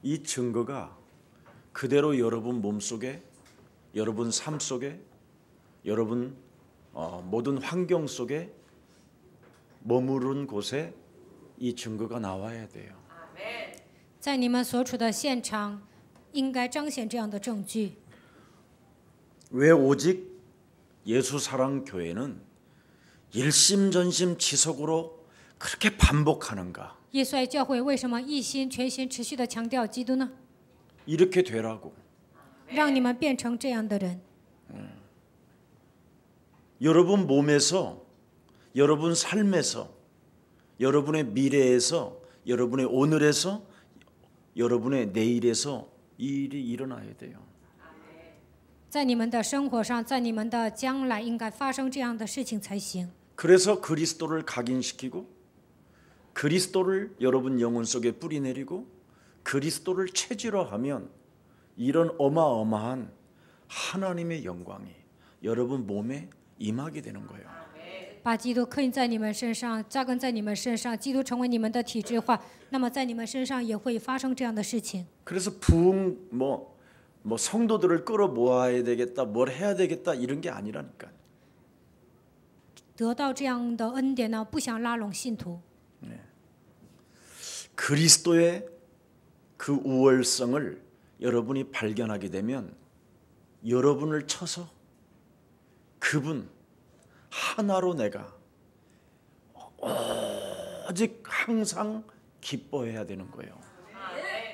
이 증거가 그대로 여러분 몸속에, 여러분 삶 속에, 여러분 모든 환경 속에 머무른 곳에 이 증거가 나와야 돼요. 在你们所处的现场，应该彰显这样的证据。 왜 오직 예수 사랑 교회는 일심전심지속으로 그렇게 반복하는가? 耶稣爱教会为什么一心全心持续的强调基督呢？ 이렇게 되라고. 让你们变成这样的人。 여러분 몸에서, 여러분 삶에서, 여러분의 미래에서, 여러분의 오늘에서, 여러분의 내일에서 이 일이 일어나야 돼요. 在你们的生活上，在你们的将来，应该发生这样的事情才行。 그래서 그리스도를 각인시키고 그리스도를 여러분 영혼 속에 뿌리내리고 그리스도를 체질화하면 이런 어마어마한 하나님의 영광이 여러분 몸에 임하게 되는 거예요. 把基督刻印在你们身上，扎根在你们身上，基督成为你们的体制化，那么在你们身上也会发生这样的事情。 그래서 부흥 뭐 성도들을 끌어 모아야 되겠다, 뭘 해야 되겠다 이런 게 아니라니까. 得到这样的恩典呢，不想拉拢信徒。 그리스도의 그 우월성을 여러분이 발견하게 되면 여러분을 쳐서 그분 하나로 내가 오직 항상 기뻐해야 되는 거예요.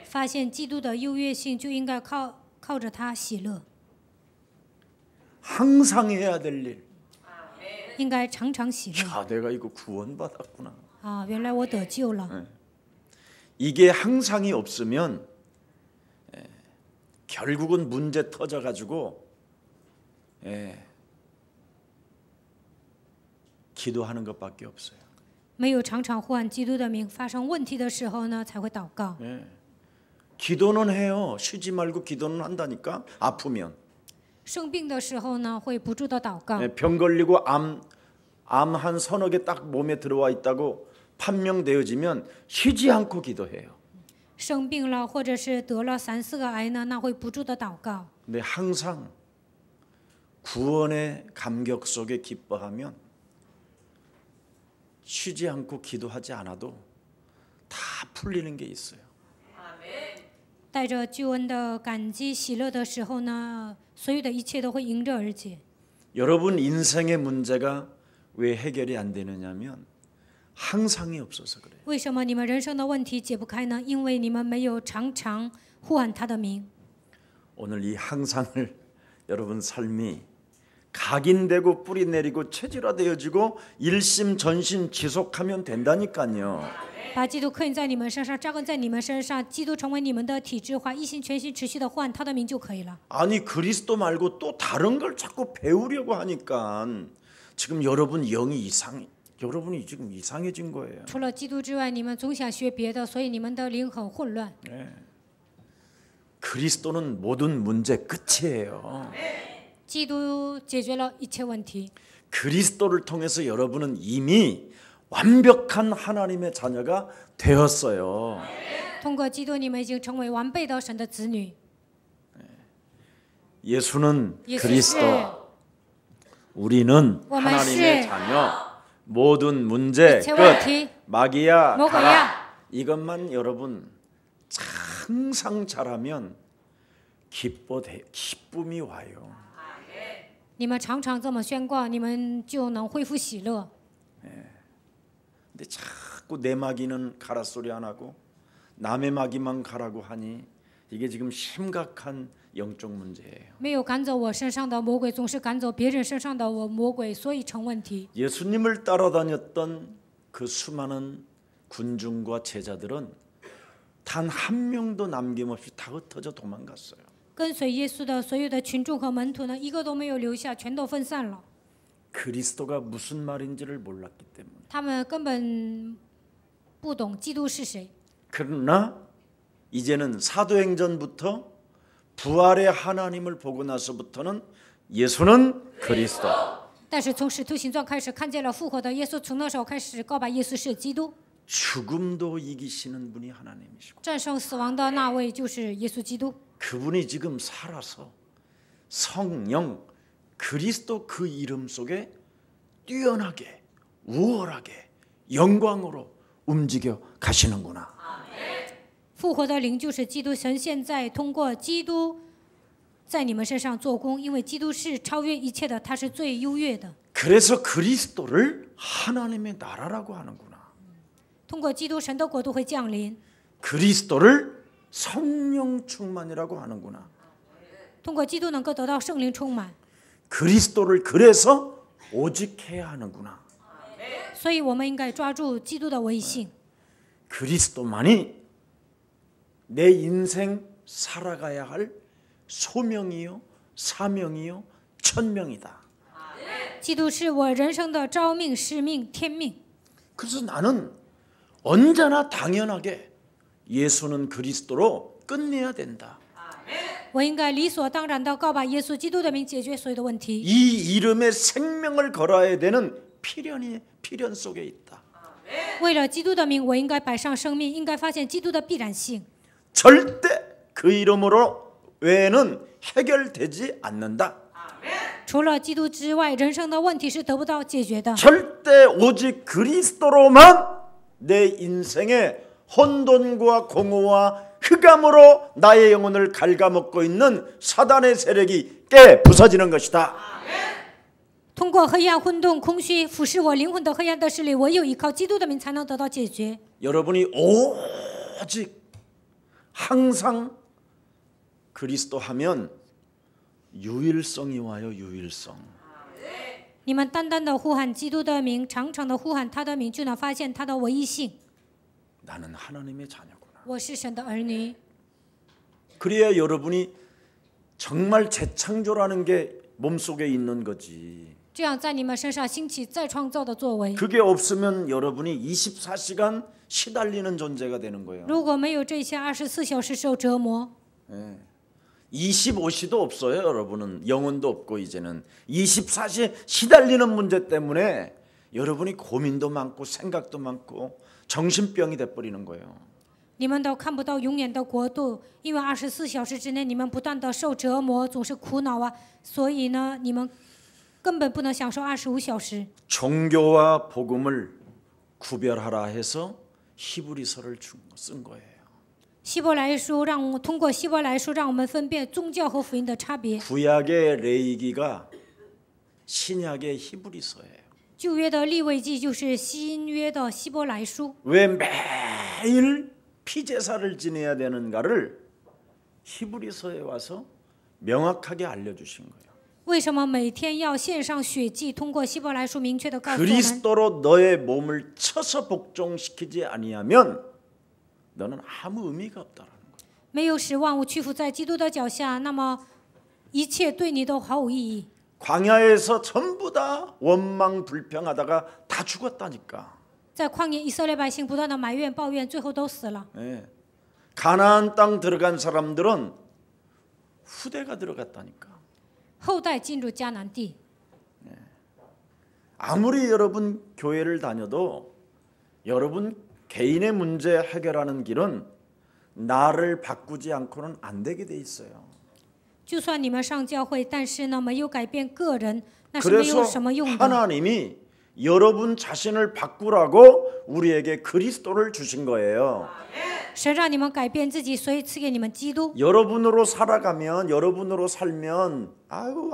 发现基督的优越性，就应该靠着他喜乐， 항상 해야 될 일. 应该常常喜乐。 아, 내가 이거 구원받았구나. 啊，原来我得救了。 이게 항상이 없으면 결국은 문제 터져가지고 기도하는 것밖에 없어요. 没有常常呼喊基督的名，发生问题的时候呢，才会祷告。 기도는 해요. 쉬지 말고 기도는 한다니까. 아프면. 生病的时候呢，会不住的祷告。 병 걸리고 암 한 서너 개 딱 몸에 들어와 있다고 판명되어지면 쉬지 않고 기도해요. 生病了，或者是得了3、4个癌呢，那会不住的祷告。 근데 항상 구원의 감격 속에 기뻐하면 쉬지 않고 기도하지 않아도 다 풀리는 게 있어요. 带着救恩的感激、喜乐的时候呢，所有的一切都会迎刃而解。 여러분 인생의 문제가 왜 해결이 안 되느냐면 항상이 없어서 그래요. 为什么你们人生的问题解不开呢？因为你们没有常常呼喊他的名。 오늘 이 항상을 여러분 삶이 각인되고 뿌리내리고 체질화되어지고 일심전심 지속하면 된다니까요. 把基督刻印在你们身上，扎根在你们身上，基督成为你们的体制化，一心全心持续的呼喊他的名就可以了。 아니 그리스도 말고 또 다른 걸 자꾸 배우려고 하니까 지금 여러분이 지금 이상해진 거예요. 除了基督之外，你们总想学别的，所以你们的灵很混乱。 그리스도는 모든 문제 끝이에요. 基督解决了一切问题。 그리스도를 통해서 여러분은 이미 완벽한 하나님의 자녀가 되었어요. 通过基督，你们已经成为完备的神的子女。 예수는 耶稣是 그리스도, 우리는 我们 하나님의 是 자녀. 모든 문제 一切问题 끝. 마귀야 魔鬼 가라. 呀， 이것만 여러분 항상 잘하면 기쁨이 와요. 你们常常这么宣告，你们就能恢复喜乐。 근데 자꾸 내 마귀는 가라 소리 안 하고 남의 마귀만 가라고 하니 이게 지금 심각한 영적 문제예요. 没有赶走我身上的魔鬼，总是赶走别人身上的魔鬼，所以成问题。 예수님을 따라다녔던 그 수많은 군중과 제자들은 단 한 명도 남김없이 다 흩어져 도망갔어요. 跟随耶稣的所有的群众和门徒呢，一个都没有留下，全都分散了。 그리스도가 무슨 말인지를 몰랐기 때문에. 他们根本不懂基督是谁。 그러나 이제는 사도행전부터 부활의 하나님을 보고 나서부터는 예수는 그리스도. 但是从使徒行传开始，看见了复活的耶稣，从那时候开始告白耶稣是基督。 죽음도 이기시는 분이 하나님이시고 战胜死亡的那位就是耶稣基督。 그분이 지금 살아서 성령 그리스도 그 이름 속에 뛰어나게 우월하게 영광으로 움직여 가시는구나. 复活的灵就是基督，神现在通过基督在你们身上做工，因为基督是超越一切的，他是最优越的。 그래서 그리스도를 하나님의 나라라고 하는구나. 通过基督，神的国度会降临。 그리스도를 성령 충만이라고 하는구나. 通过基督能够得到圣灵充满， 그리스도를 그래서 오직해야 하는구나. 所以我们应该抓住基督的威信。 그리스도만이 내 인생 살아가야 할 소명이요 사명이요 천명이다. 基督是我人生的召命、使命、天命。 그래서 나는 언제나 당연하게 예수는 그리스도로 끝내야 된다. 我应该理所当然的告把耶稣基督的名解决所有的问题。 이 이름에 생명을 걸어야 되는 필연 속에 있다. 为了基督的名，我应该摆上生命，应该发现基督的必然性。 절대 그 이름으로 외에는 해결되지 않는다. 除了基督之外，人生的问题是得不到解决的。 절대 오직 그리스도로만 내 인생의 혼돈과 공허와 흑암으로 나의 영혼을 갉아먹고 있는 사단의 세력이 깨 부서지는 것이다. 通过黑暗、混沌、空虚腐蚀我灵魂的黑暗的势力，唯有依靠基督的名才能得到解决。 여러분이 오직 항상 그리스도 하면 유일성이 와요. 유일성. 你们单单的呼喊基督的名，常常的呼喊他的名，就能发现他的唯一性。 나는 하나님의 자녀구나. 我是神的儿女， 그래야 여러분이 정말 재창조라는 게 몸속에 있는 거지. 这样在你们身上兴起再创造的作为。 그게 없으면 여러분이 24시간 시달리는 존재가 되는 거예요. 如果没有这些24小时受折磨， 25시도 없어요. 여러분은 영혼도 없고 이제는 24시 시달리는 문제 때문에 여러분이 고민도 많고 생각도 많고 정신병이 돼버리는 거예요. 你们都看不到永远的国度，因为24小时之内你们不断的受折磨，总是苦恼啊，所以呢，你们根本不能享受25小时。 종교와 복음을 구별하라 해서 히브리서를 쓴 거예요. 希伯来书通过希伯来书让我们分辨宗教和福音的差别。 구약의 레위기가 신약의 히브리서예요. 旧约的利未记就是新约的希伯来书。 왜 매일 피제사를 지내야 되는가를 히브리서에 와서 명확하게 알려주신 거예요. 为什么每天要献上血祭？通过希伯来书明确的告诉我们， 그리스도로 너의 몸을 쳐서 복종시키지 아니하면 너는 아무 의미가 없다라는 거예요. 没有使万物屈服在基督的脚下，那么一切对你都毫无意义。 광야에서 전부 다 원망 불평하다가 다 죽었다니까. 在旷野，以色列百姓不断的埋怨、抱怨，最后都死了。 예. 가나안 땅 들어간 사람들은 후대가 들어갔다니까. 后代进入迦南地， 아무리 여러분 교회를 다녀도 여러분 개인의 문제 해결하는 길은 나를 바꾸지 않고는 안 되게 돼 있어요. 就算你们上教会，但是呢，没有改变个人，那是没有 그래서 什么用的。 하나님이 여러분 자신을 바꾸라고 우리에게 그리스도를 주신 거예요. 神让你们改变自己，所以赐给你们基督。 여러분으로 살아가면 여러분으로 살면 아유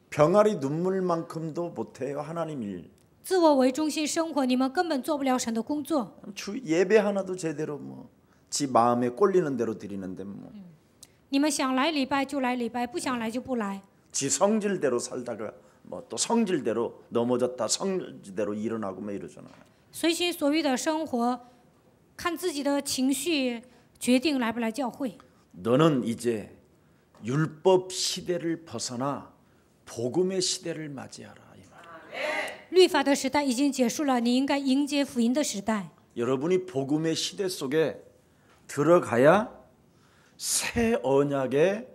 병아리 눈물만큼도 못해요. 하나님 일. 自我为中心生活，你们根本做不了神的工作。 주 예배 하나도 제대로 뭐 지 마음에 꼴리는 대로 드리는데 뭐. 你们想来礼拜就来礼拜，不想来就不来。 지 성질대로 살다가 뭐 또 성질대로 넘어졌다 성질대로 일어나고 뭐 이러잖아. 随心所欲的生活，看自己的情绪决定来不来教会。 너는 이제 율법 시대를 벗어나 복음의 시대를 맞이하라 이 말. 律法的时代已经结束了，你应该迎接福音的时代。 여러분이 복음의 시대 속에 들어가야 새 언약의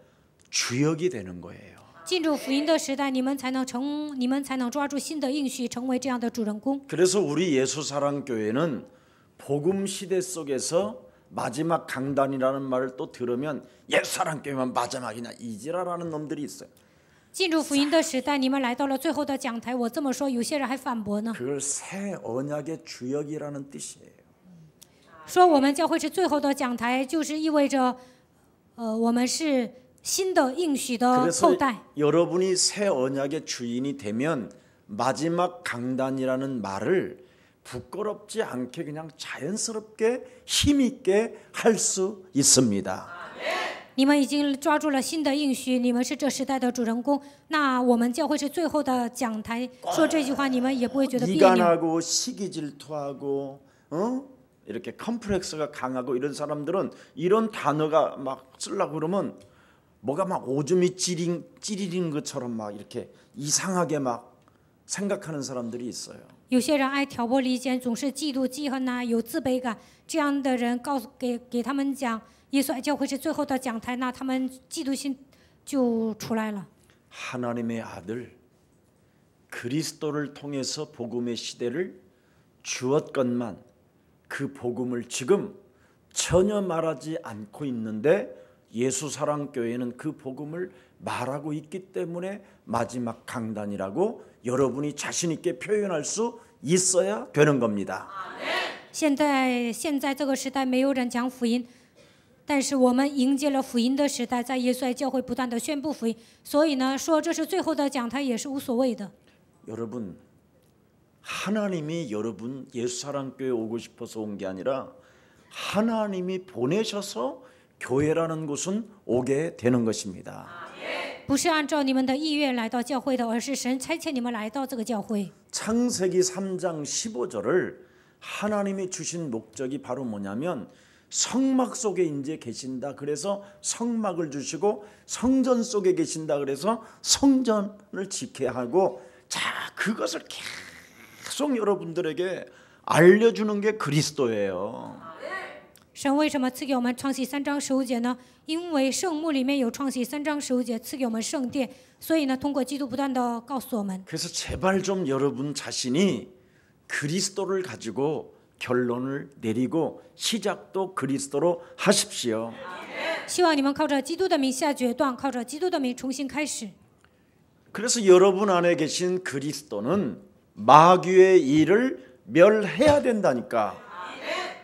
주역이 되는 거예요. 进入福音的时代，你们才能抓住新的应许，成为这样的主人公。 그래서 우리 예수사랑교회는 복음 시대 속에서 마지막 강단이라는 말을 또 들으면 옛사랑교회만 마지막이냐 이지라라는 놈들이 있어요. 进入福音的时代，你们来到了最后的讲台。我这么说，有些人还反驳呢， 그걸 새 언약의 주역이라는 뜻이에요. 说我们教会是最后的讲台，就是意味着，我们是新的应许的后 그래서 代。 여러분이 새 언약의 주인이 되면 마지막 강단이라는 말을 부끄럽지 않게 그냥 자연스럽게 힘있게 할 수 있습니다. 你们已经抓住了新的应许，你们是这时代的主人公。那我们教会是最后的讲台，说这句话你们也不会觉得别扭。 이간하고 시기 질투하고 이렇게 컴플렉스가 강하고 이런 사람들은 이런 단어가 막 쓰려고 그러면 뭐가 막 오줌이 찌리는 것처럼 막 이렇게 이상하게 막 생각하는 사람들이 있어요. 有些人爱挑拨离间，总是嫉妒记恨呐，有自卑感。这样的人给他们讲，耶稣爱教会是最后的讲台，那他们嫉妒心就出来了。 하나님의 아들 그리스도를 통해서 복음의 시대를 주었건만 그 복음을 지금 전혀 말하지 않고 있는데 예수사랑교회는 그 복음을 말하고 있기 때문에 마지막 강단이라고 여러분이 자신 있게 표현할 수 있어야 되는 겁니다. 现在这个时代没有人讲福音，但是我们迎接了福音的时代，在耶稣爱教会不断的宣布福音，所以呢，说这是最后的讲台也是无所谓的。 여러분 하나님이 여러분 예수사랑교회 오고 싶어서 온 게 아니라 하나님이 보내셔서 교회라는 곳은 오게 되는 것입니다. 不是按照你们的意愿来到教会的，而是神差遣你们来到这个教会。 창세기 3장 15절을 하나님이 주신 목적이 바로 뭐냐면 성막 속에 이제 계신다. 그래서 성막을 주시고 성전 속에 계신다. 그래서 성전을 지켜야 하고 자 그것을 계속 여러분들에게 알려주는 게 그리스도예요. 神为什么赐给我们创世3章15节呢？因为圣幕里面有创世3章15节赐给我们圣殿，所以呢，通过基督不断的告诉我们。 그래서 제발 좀 여러분 자신이 그리스도를 가지고 결론을 내리고 시작도 그리스도로 하십시오. 希望你们靠着基督的名下决断，靠着基督的名重新开始。 그래서 여러분 안에 계신 그리스도는 마귀의 일을 멸해야 된다니까.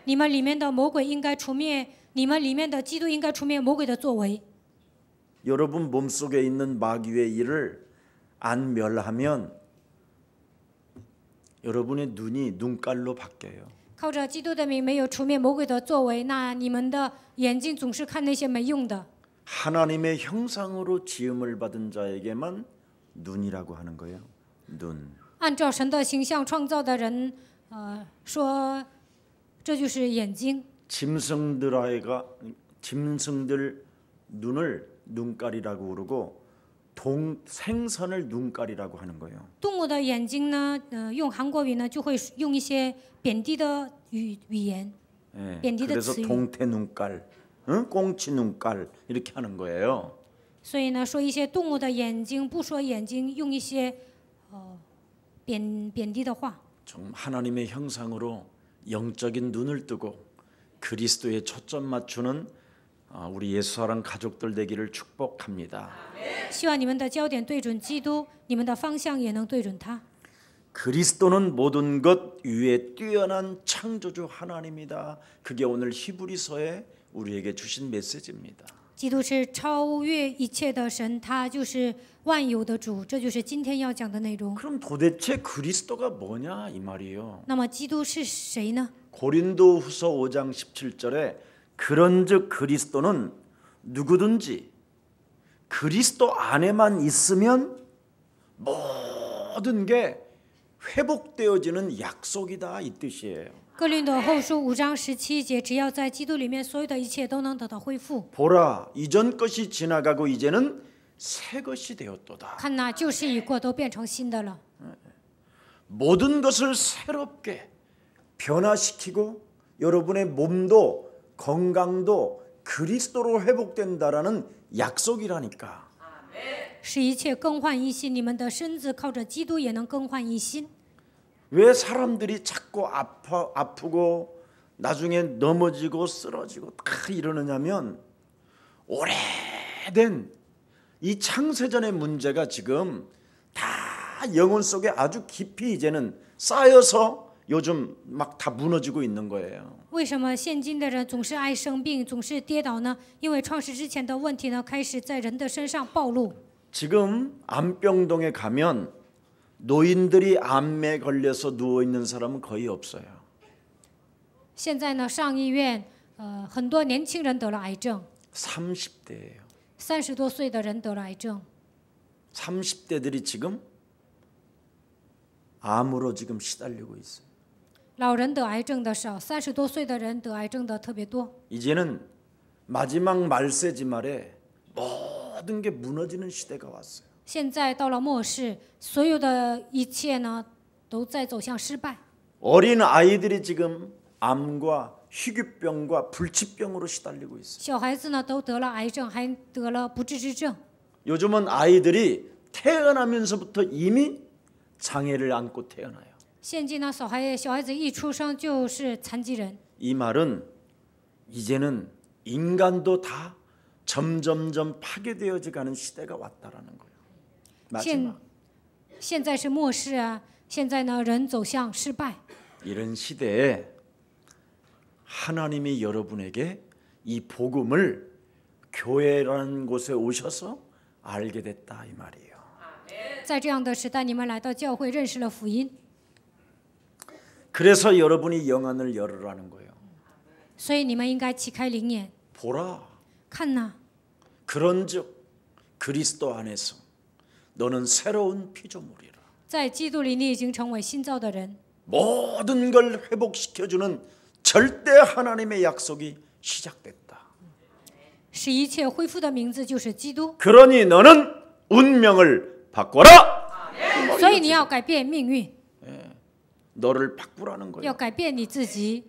你们里面的魔鬼应该除灭，你们里面的基督应该除灭魔鬼的作为。 여러분 몸속에 있는 마귀의 일을 안 멸하면 여러분의 눈이 눈깔로 바뀌어요. 靠着基督的名没有除灭魔鬼的作为，那你们的眼睛总是看那些没用的。 하나님의 형상으로 지음을 받은 자에게만 눈이라고 하는 거예요. 눈. 按照神的形象创造的人，说这就是眼睛。 짐승들 눈을 눈깔이라고 그러고 생선을 눈깔이라고 하는 거예요. 动物的眼睛呢，用韩国语呢就会用一些贬低的语言， 예, 贬低的 그래서 词语。 동태 눈깔, 꽁치 눈깔 이렇게 하는 거예요. 所以呢，说一些动物的眼睛，不说眼睛，用一些贬低的话。 좀 하나님의 형상으로 영적인 눈을 뜨고 그리스도에 초점 맞추는 우리 예수사랑 가족들 되기를 축복합니다. 希望你们的焦点对准基督，你们的方向也能对准他。 그리스도는 모든 것 위에 뛰어난 창조주 하나님이다. 그게 오늘 히브리서에 우리에게 주신 메시지입니다. 基督是超越一切的神，他就是万有的主，这就是今天要讲的内容。 그럼 도대체 그리스도가 뭐냐 이 말이에요. 那么基督是谁呢？ 고린도후서 5장 17절에 그런즉 그리스도는 누구든지 그리스도 안에만 있으면 모든 게 회복되어지는 약속이다 이 뜻이에요. 哥林多后书5章17节，只要在基督里面，所有的一切都能得到恢复。 보라 이전 것이 지나가고 이제는 새 것이 되었도다. 看那旧事已过，都变成新的了。 모든 것을 새롭게 변화시키고 여러분의 몸도 건강도 그리스도로 회복된다라는 약속이라니까. 使一切更换一新，你们的身子靠着基督也能更换一新。 왜 사람들이 자꾸 아프고 나중에 넘어지고 쓰러지고 다 이러느냐면 오래된 이 창세전의 문제가 지금 다 영혼 속에 아주 깊이 이제는 쌓여서 요즘 막 다 무너지고 있는 거예요. 为什么现今的人总是爱生病，总是跌倒呢？因为创世之前的问题呢，开始在人的身上暴露。 지금 암병동에 가면 노인들이 암에 걸려서 누워 있는 사람은 거의 없어요. 现在呢，上医院，很多年轻人得了癌症， 30대예요. 30多岁的人得了癌症， 30대들이 지금 암으로 지금 시달리고 있어요. 老人得癌症的少，30多岁的人得癌症的特别多。 이제는 마지막 말세지 말에 모든 게 무너지는 시대가 왔어요. 现在到了末世，所有的一切呢，都在走向失败。 어린 아이들이 지금 암과 희귀병과 불치병으로 시달리고 있어요. 小孩子呢，都得了癌症，还得了不治之症。 요즘은 아이들이 태어나면서부터 이미 장애를 안고 태어나요. 现今呢，小孩子一出生就是残疾人。 이 말은 이제는 인간도 다 점점점 파괴되어져 가는 시대가 왔다라는 거예요. 마지막 现在是末世啊！现在呢，人走向失败。 이런 시대에 하나님이 여러분에게 이 복음을 교회라는 곳에 오셔서 알게 됐다 이 말이에요. 在这样的时代，你们来到教会，认识了福音， 그래서 여러분이 영안을 열으라는 거예요. 所以你们应该启开灵眼， 보라. 看呐， 그런즉 그리스도 안에서 너는 새로운 피조물이라. 在基督里，你已经成为新造的人。 모든 걸 회복시켜주는 절대 하나님의 약속이 시작됐다. 使一切恢复的名字就是基督， 그러니 너는 운명을 바꿔라. 所以你要改变命运， 너를 바꾸라는 要 거예요. 改变你自己。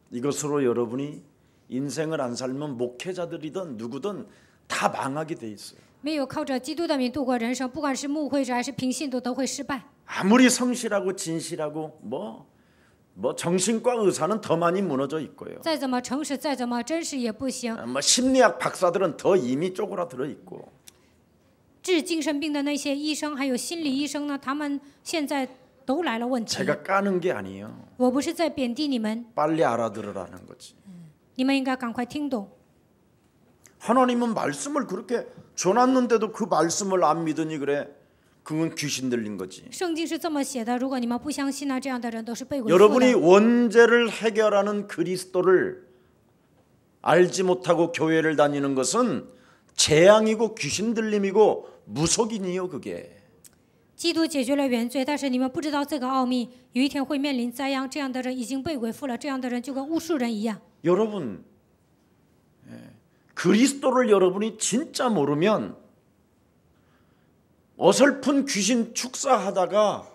이것으로 여러분이 인생을 안 살면 목회자들이든 누구든 다 망하게 돼 있어요. 没有靠着基督的名度过人生，不管是牧会者还是平信徒，都会失败。 아무리 성실하고 진실하고 뭐 정신과 의사는 더 많이 무너져 있고요. 再怎么诚实，再怎么真实也不行。 뭐 심리학 박사들은 더 이미 쪼그라들어 있고. 治精神病的那些医生，还有心理医生呢，他们现在都来了问题。 제가 까는 게 아니에요. 我不是在贬低你们， 빨리 알아들으라는 거지. 你们应该赶快听懂。 하나님은 말씀을 그렇게 줘놨는데도 그 말씀을 안 믿으니 그래. 그건 귀신 들린 거지. 圣经是这么写的，如果你们不相信呢，这样的人都是被鬼附 여러분이 的。 원죄를 해결하는 그리스도를 알지 못하고 교회를 다니는 것은 재앙이고 귀신 들림이고 무속인이요 그게. 基督解决了原罪，但是你们不知道这个奥秘，有一天会面临灾殃。这样的人已经被鬼附了，这样的人就跟巫术人一样。 여러분 그리스도를 여러분이 진짜 모르면 어설픈 귀신 축사하다가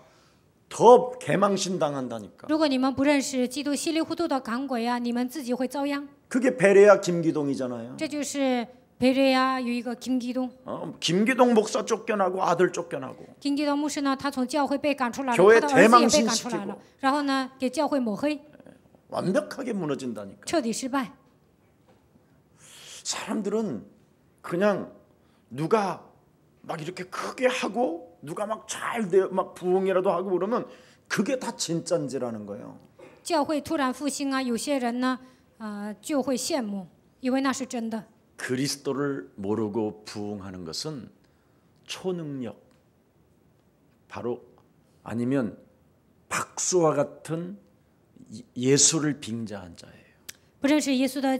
더 개망신 당한다니까. 如果你们不认识基督，稀里糊涂的赶鬼啊，你们自己会遭殃。 그게 베레아 김기동이잖아요. 这就是베레아有一个金基东， 김기동 목사 쫓겨나고 아들 쫓겨나고 金基东牧师呢，他从教会被赶出来了， 교회 他的儿子也被 대망신 赶出来 시키고 了，然后呢，给教会抹黑， 완벽하게 무너진다니까. 彻底失败。 사람들은 그냥 누가 막 이렇게 크게 하고 누가 막 잘 막 부흥이라도 하고 그러면 그게 다 진짠지라는 거예요. 教会突然复兴啊，有些人呢，就会羡慕，以为那是真的。 그리스도를 모르고 부흥하는 것은 초능력 바로 아니면 박수와 같은 예수를 빙자한 자예요. 不认识耶稣的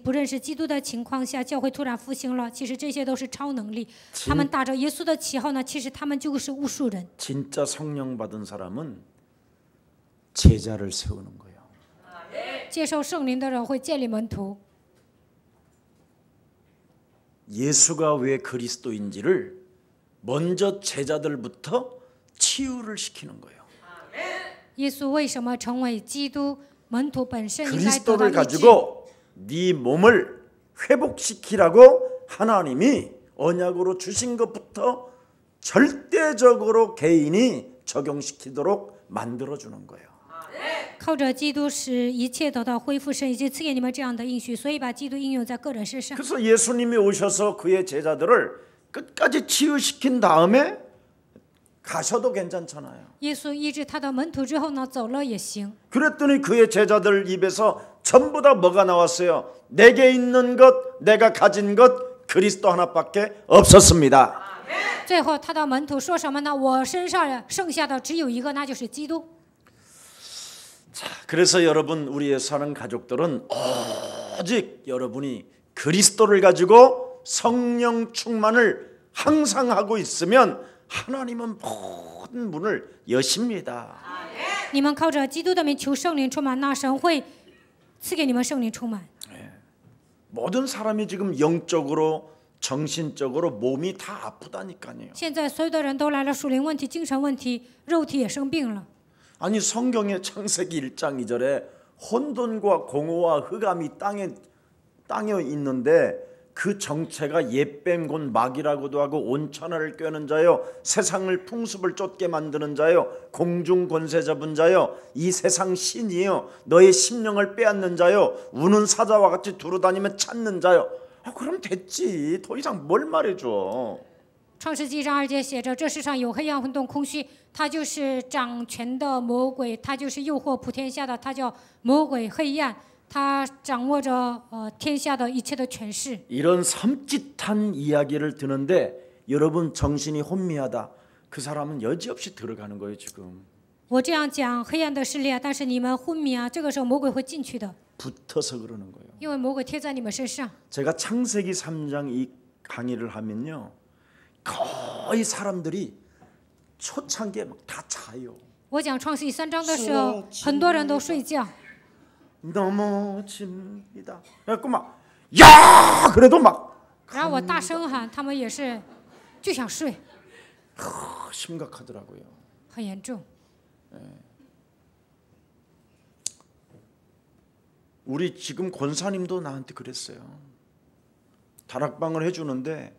不认识基督的情况下，教会突然复兴了，其实这些都是超能力。他们打着耶稣的旗号呢，其实他们就是巫术人。 진짜 성령 받은 사람은 제자를 세우는 거예요. 接受圣灵的人会建立门徒。 예수가 왜 그리스도인지를 먼저 제자들부터 치유를 시키는 거예요. 耶稣为什么成为基督？门徒本身应该得到 그리스도를 医治。 가지고 네 몸을 회복시키라고 하나님이 언약으로 주신 것부터 절대적으로 개인이 적용시키도록 만들어주는 거예요. 靠着基督使一切得到恢复，神已经赐给你们这样的应许，所以把基督应用在个人身上。 그래서 예수님이 오셔서 그의 제자들을 끝까지 치유시킨 다음에 가셔도 괜찮잖아요. 耶稣医治他的门徒之后呢，走了也行。 그랬더니 그의 제자들 입에서 전부 다 뭐가 나왔어요? 내게 있는 것, 내가 가진 것 그리스도 하나밖에 없었습니다. 最后他的门徒说什么呢？我身上剩下的只有一个，那就是基督。 자, 그래서 여러분 우리의 사는 가족들은 오직 여러분이 그리스도를 가지고 성령 충만을 항상 하고 있으면 하나님은 모든 문을 여십니다. 你们靠着基督的名求圣灵充满，那神会赐给你们圣灵充满。 모든 사람이 지금 영적으로 정신적으로 몸이 다 아프다니까요. 现在所有的人都来了属灵问题、精神问题，肉体也生病了。 아니 성경의 창세기 1장 2절에 혼돈과 공허와 흑암이 땅에 있는데 그 정체가 옛뱀 곧 마귀라고도 하고 온천하를 꿰는 자요 세상을 풍습을 쫓게 만드는 자요 공중 권세 잡은 자요 이 세상 신이요 너의 심령을 빼앗는 자요 우는 사자와 같이 두루다니며 찾는 자요. 그럼 됐지. 더 이상 뭘 말해줘. 创世纪上2节写着：这世上有黑暗、混沌、空虚，他就是掌权的魔鬼，他就是诱惑普天下的，他叫魔鬼黑暗。 他掌握着天下的一切的权势。 이런 섬찟한 이야기를 듣는데 여러분 정신이 혼미하다. 그 사람은 여지없이 들어가는 거예요 지금. 我这样讲黑暗的势力啊，但是你们昏迷啊，这个时候魔鬼会进去的。 붙어서 그러는 거예요. 因为魔鬼贴在你们身上。 제가 창세기 3장 이 강의를 하면요, 거의 사람들이 초창기에 막 다 자요. 我讲创世纪3章的时候，很多人都睡觉。 넘어집니다. 그래갖고 막 야! 그래도 막 然后我大声喊，他们也是就想睡， 심각하더라고요. 很严重。 우리 지금 권사님도 나한테 그랬어요. 다락방을 해주는데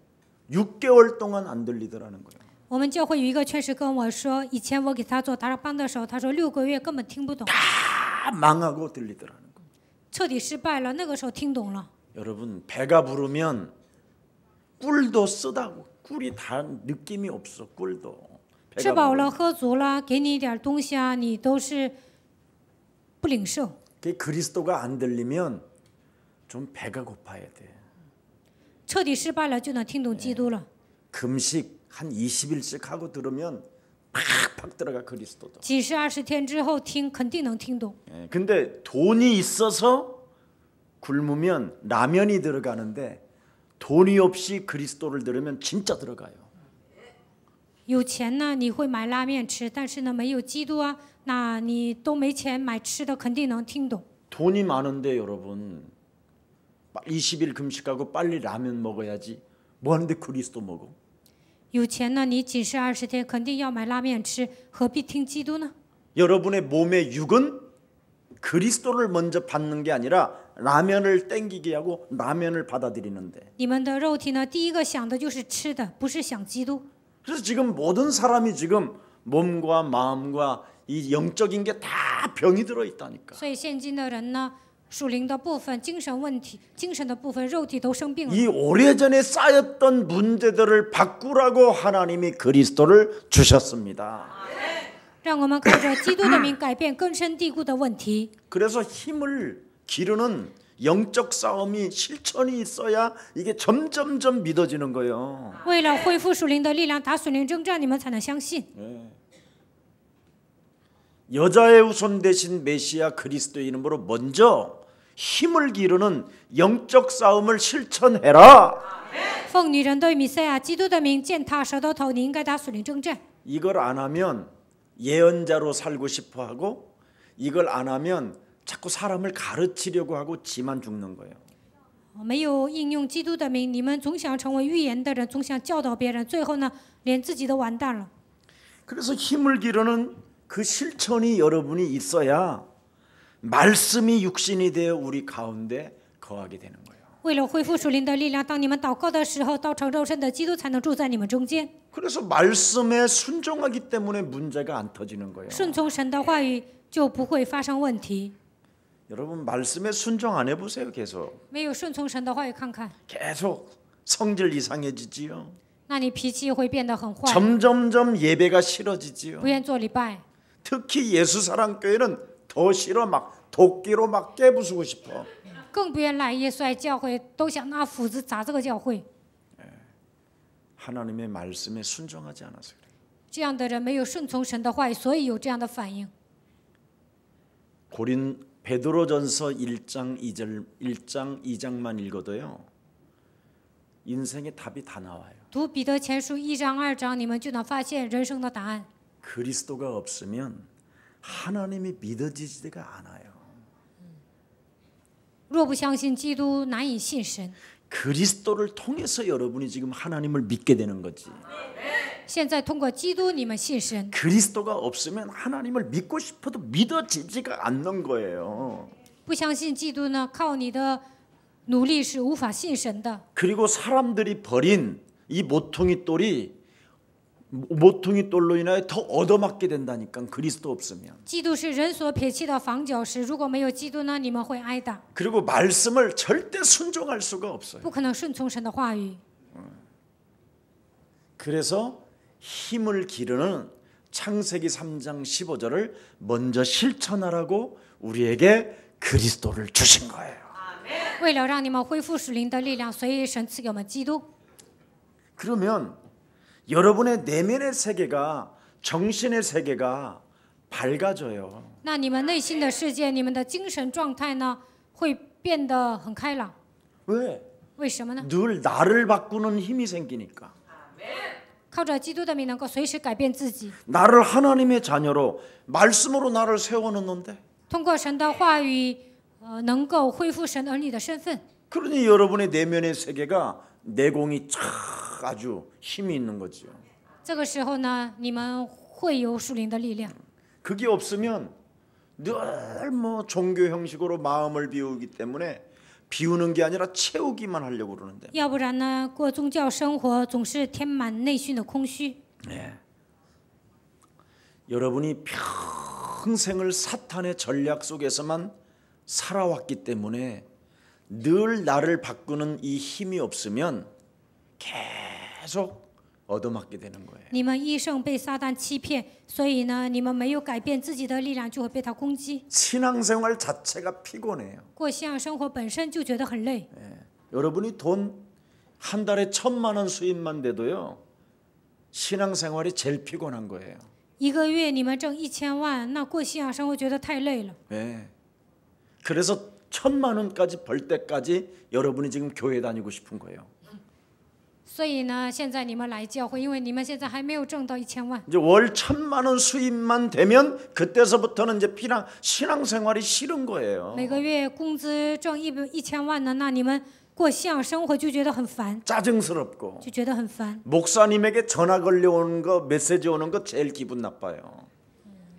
6개월 동안 안 들리더라는 거예요. 我们教会有一个劝士跟我说，以前我给他做达邦的时候，他说6个月根本听不懂， 다 망하고 들리더라는 거예요. 彻底失败了。那个时候听懂了。 여러분 배가 부르면 꿀도 쓰다고 꿀이 다 느낌이 없어. 꿀도 吃饱了喝足了，给你一点东西啊，你都是不领受。 그리스도가 안 들리면 좀 배가 고파야 돼. 彻底失败了就能听懂基督了。 금식 한 20일씩 하고 들으면 팍팍 들어가 그리스도도. 几十20天之后听，肯定能听懂。 근데 돈이 있어서 굶으면 라면이 들어가는데 돈이 없이 그리스도를 들으면 진짜 들어가요. 有钱呢，你会买拉面吃，但是呢，没有基督啊，那你都没钱买吃的，肯定能听懂。 돈이 많은데 여러분 20일 금식하고 빨리 라면 먹어야지. 뭐 하는데 그리스도 먹어? 有钱呢，你几十20天肯定要买拉面吃，何必听基督呢？ 여러분의 몸의 육은 그리스도를 먼저 받는 게 아니라 라면을 땡기게 하고 라면을 받아들이는데. 你们的肉体呢，第一个想的就是吃的，不是想基督。 그래서 지금 모든 사람이 지금 몸과 마음과 이 영적인 게 다 병이 들어 있다니까. 所以现今的人呢，属灵的部分、精神问题、精神的部分、肉体都生病了。 이 오래전에 쌓였던 문제들을 바꾸라고 하나님이 그리스도를 주셨습니다. 让我们靠着基督的名改变根深蒂固的问题。 그래서 힘을 기르는 영적 싸움이 실천이 있어야 이게 점점점 믿어지는 거예요. 为了恢复属灵的力量，打属灵征战，你们才能相信。 여자의 후손 대신 메시아 그리스도의 이름으로 먼저 힘을 기르는 영적 싸움을 실천해라. 奉女人对弥赛亚基督的名践踏舌头头，你应该打属灵征战。 이걸 안 하면 예언자로 살고 싶어 하고 이걸 안 하면 자꾸 사람을 가르치려고 하고 지만 죽는 거예요. 没有应用基督的名，你们总想成为预言的人，总想教导别人，最后呢，连自己都完蛋了。 그래서 힘을 기르는 그 실천이 여러분이 있어야 말씀이 육신이 되어 우리 가운데 거하게 되는 거예요. 为了恢复属灵的力量，当你们祷告的时候，道成肉身的基督才能住在你们中间。 그래서 말씀에 순종하기 때문에 문제가 안 터지는 거예요. 顺从神的话语，就不会发生问题。 여러분 말씀에 순종 안 해보세요. 계속 没有顺从神的话语，看看， 계속 성질 이상해지지요. 那你脾气会变得很坏， 점점점 예배가 싫어지지요. 不愿做礼拜。 특히 예수사랑교회는 더 싫어. 막 도끼로 막 깨부수고 싶어. 更不愿来耶稣爱教会，都想拿斧子砸这个教会。 하나님의 말씀에 순종하지 않아서 그래요. 这样的人没有顺从神的话语，所以有这样的反应。 베드로전서 1장 2절 1장 2장만 읽어도요. 인생의 답이 다 나와요. 读彼得前书1章2章，你们就能发现人生的答案。 그리스도가 없으면 하나님이 믿어지지가 않아요. 若不相信基督，难以信神。 그리스도를 통해서 여러분이 지금 하나님을 믿게 되는 거지. 现在通过基督，你们信神。 그리스도가 없으면 하나님을 믿고 싶어도 믿어지지가 않는 거예요. 不相信基督呢，靠你的努力是无法信神的。 그리고 사람들이 버린 이 모퉁이 돌로 인하여 더 얻어맞게 된다니까. 그리스도 없으면. 基督是人所撇弃的房角石，如果没有基督呢，你们会挨打， 그리고 말씀을 절대 순종할 수가 없어요. 不可能顺从神的话语。 그래서 힘을 기르는 창세기 3장 15절을 먼저 실천하라고 우리에게 그리스도를 주신 거예요. 为了让你们恢复属灵的力量，所以神赐给我们基督。 그러면 여러분의 내면의 세계가 정신의 세계가 밝아져요. 那你们内心的世界，你们的精神状态呢，会变得很开朗。 왜? 为什么呢？ 늘 나를 바꾸는 힘이 생기니까. 靠着基督的名，能够随时改变自己。 나를 하나님의 자녀로 말씀으로 나를 세워놓는데. 通过神的话语，能够恢复神儿女的身份。 그러니 여러분의 내면의 세계가 내공이 쫙 아주 힘이 있는 거죠. 这个时候呢，你们会有属灵的力量。 그게 없으면 늘 뭐 종교 형식으로 마음을 비우기 때문에 비우는 게 아니라 채우기만 하려고 그러는데. 要不然呢，过宗教生活总是填满内心的空虚。 네. 여러분이 평생을 사탄의 전략 속에서만 살아왔기 때문에 늘 나를 바꾸는 이 힘이 없으면 계속 얻어맞게 되는 거예요. 你们一生被撒旦欺骗，所以呢，你们没有改变自己的力量，就会被他攻击。 신앙생활 자체가 피곤해요. 过信仰生活本身就觉得很累。 여러분이 돈 한 달에 1,000만 원 수입만 돼도요. 신앙생활이 제일 피곤한 거예요. 一个月你们挣1000万，那过信仰生活觉得太累了。 네. 그래서 1,000만 원까지 벌 때까지 여러분이 지금 교회 다니고 싶은 거예요. 所以呢，现在你们来教会，因为你们现在还没有挣到1000万。 이제 월 1,000만 원 수입만 되면 그때서부터는 이제 신앙생활이 싫은 거예요. 每个月工资挣1000万呢，那你们过信仰生活就觉得很烦， 짜증스럽고 就觉得很烦。 목사님에게 전화 걸려오는 거 메시지 오는 거 제일 기분 나빠요.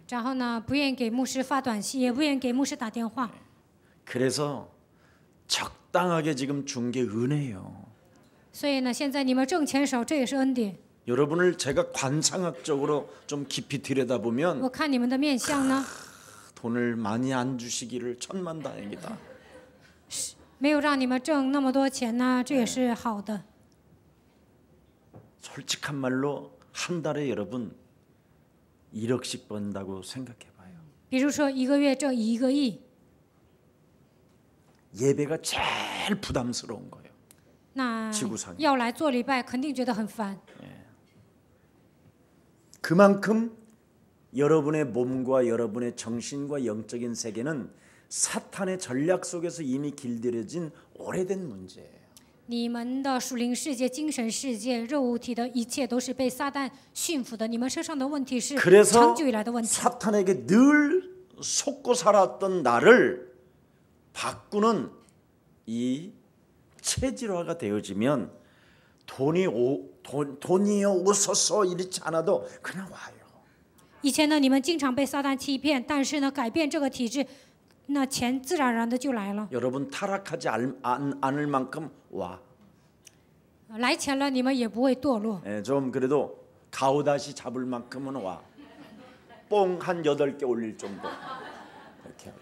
然后呢，不愿意给牧师发短信，也不愿意给牧师打电话。 그래서 적당하게 지금 준 게 은혜예요. 所以呢，现在你们挣钱少，这也是恩典。 여러분을 제가 관상학적으로 좀 깊이 들여다보면 我看你们的面相呢， 돈을 많이 안 주시기를 천만다행이다. 没有让你们挣那么多钱呢，这也是好的。 솔직한 말로 한 달에 여러분 1억씩 번다고 생각해봐요. 比如说一个月挣1个亿， 예배가 제일 부담스러운 거예요. 那 지구상에 要来做礼拜，肯定觉得很烦。 그만큼 여러분의 몸과 여러분의 정신과 영적인 세계는 사탄의 전략 속에서 이미 길들여진 오래된 문제예요. 你们的属灵世界、精神世界、肉体的一切都是被撒旦驯服的。你们身上的问题是 그래서 长久以来的问题。 사탄에게 늘 속고 살았던 나를 바꾸는 이 체질화가 되어지면 돈이요 오소서 이렇지 않아도 그냥 와요. 以前呢，你们经常被撒旦欺骗，但是呢，改变这个体制，那钱自然而然的就来了。 여러분 타락하지 않을 만큼 와. 来钱了，你们也不会堕落。 좀 그래도 가오다시 잡을 만큼은 와. 뽕 한 8개 올릴 정도. 이렇게.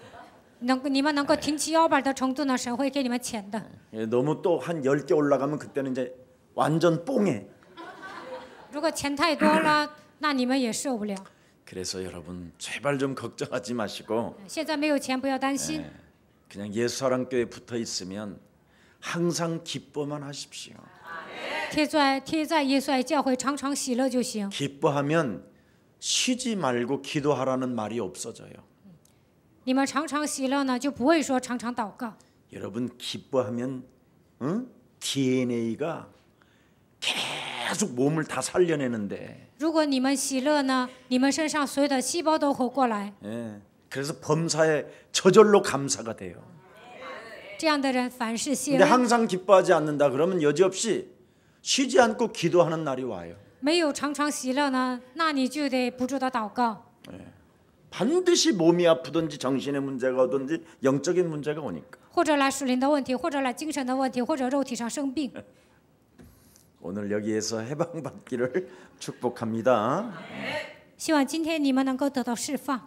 你们能够挺起腰板的程度呢，神会给你们钱的。 너무 또 한 10개 올라가면 그때는 이제 완전 뽕해. 如果钱太多了，那你们也受不了。 그래서 여러분 제발 좀 걱정하지 마시고 现在没有钱，不要担心， 그냥 예수사랑교회 붙어 있으면 항상 기뻐만 하십시오. 贴在耶稣爱教会，常常喜乐就行。 기뻐하면 쉬지 말고 기도하라는 말이 없어져요. 你们常常喜乐呢，就不会说常常祷告。 여러분 기뻐하면 DNA가 계속 몸을 다 살려내는데 如果你们喜乐呢，你们身上所有的细胞都活过来， 그래서 범사에 저절로 감사가 돼요. 这样的人凡事谢 근데 恩。 항상 기뻐하지 않는다 그러면 여지없이 쉬지 않고 기도하는 날이 와요. 没有常常喜乐呢，那你就得不住的祷告。 반드시 몸이 아프든지 정신의 문제가 오든지 영적인 문제가 오니까. 或者来属灵的问题，或者来精神的问题，或者肉体上生病。 오늘 여기에서 해방받기를 축복합니다. 希望今天你们能够得到释放。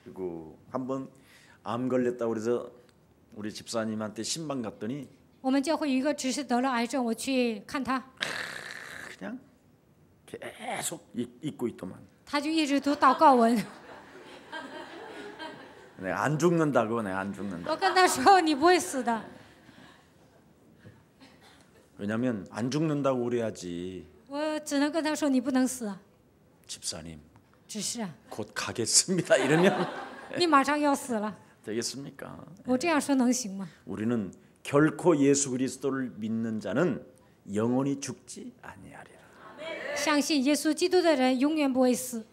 그리고 한번 암 걸렸다 그래서 우리 집사님한테 신방 갔더니 我们教会有一个只是得了癌症，我去看他， 그냥 계속 잊고 있더만. 他就一直读祷告文。 내가 안 죽는다고 내가 안 죽는다. 我跟他说你不会死的， 왜냐면 안 죽는다고 그래야지 我只能跟他说你不能死啊， 집사님 只是啊， 곧 가겠습니다 이러면 你马上要死了， 되겠습니까? 我这样说能行吗？ 우리는 결코 예수 그리스도를 믿는 자는 영원히 죽지 아니하리라. 相信耶稣基督的人永远不会死。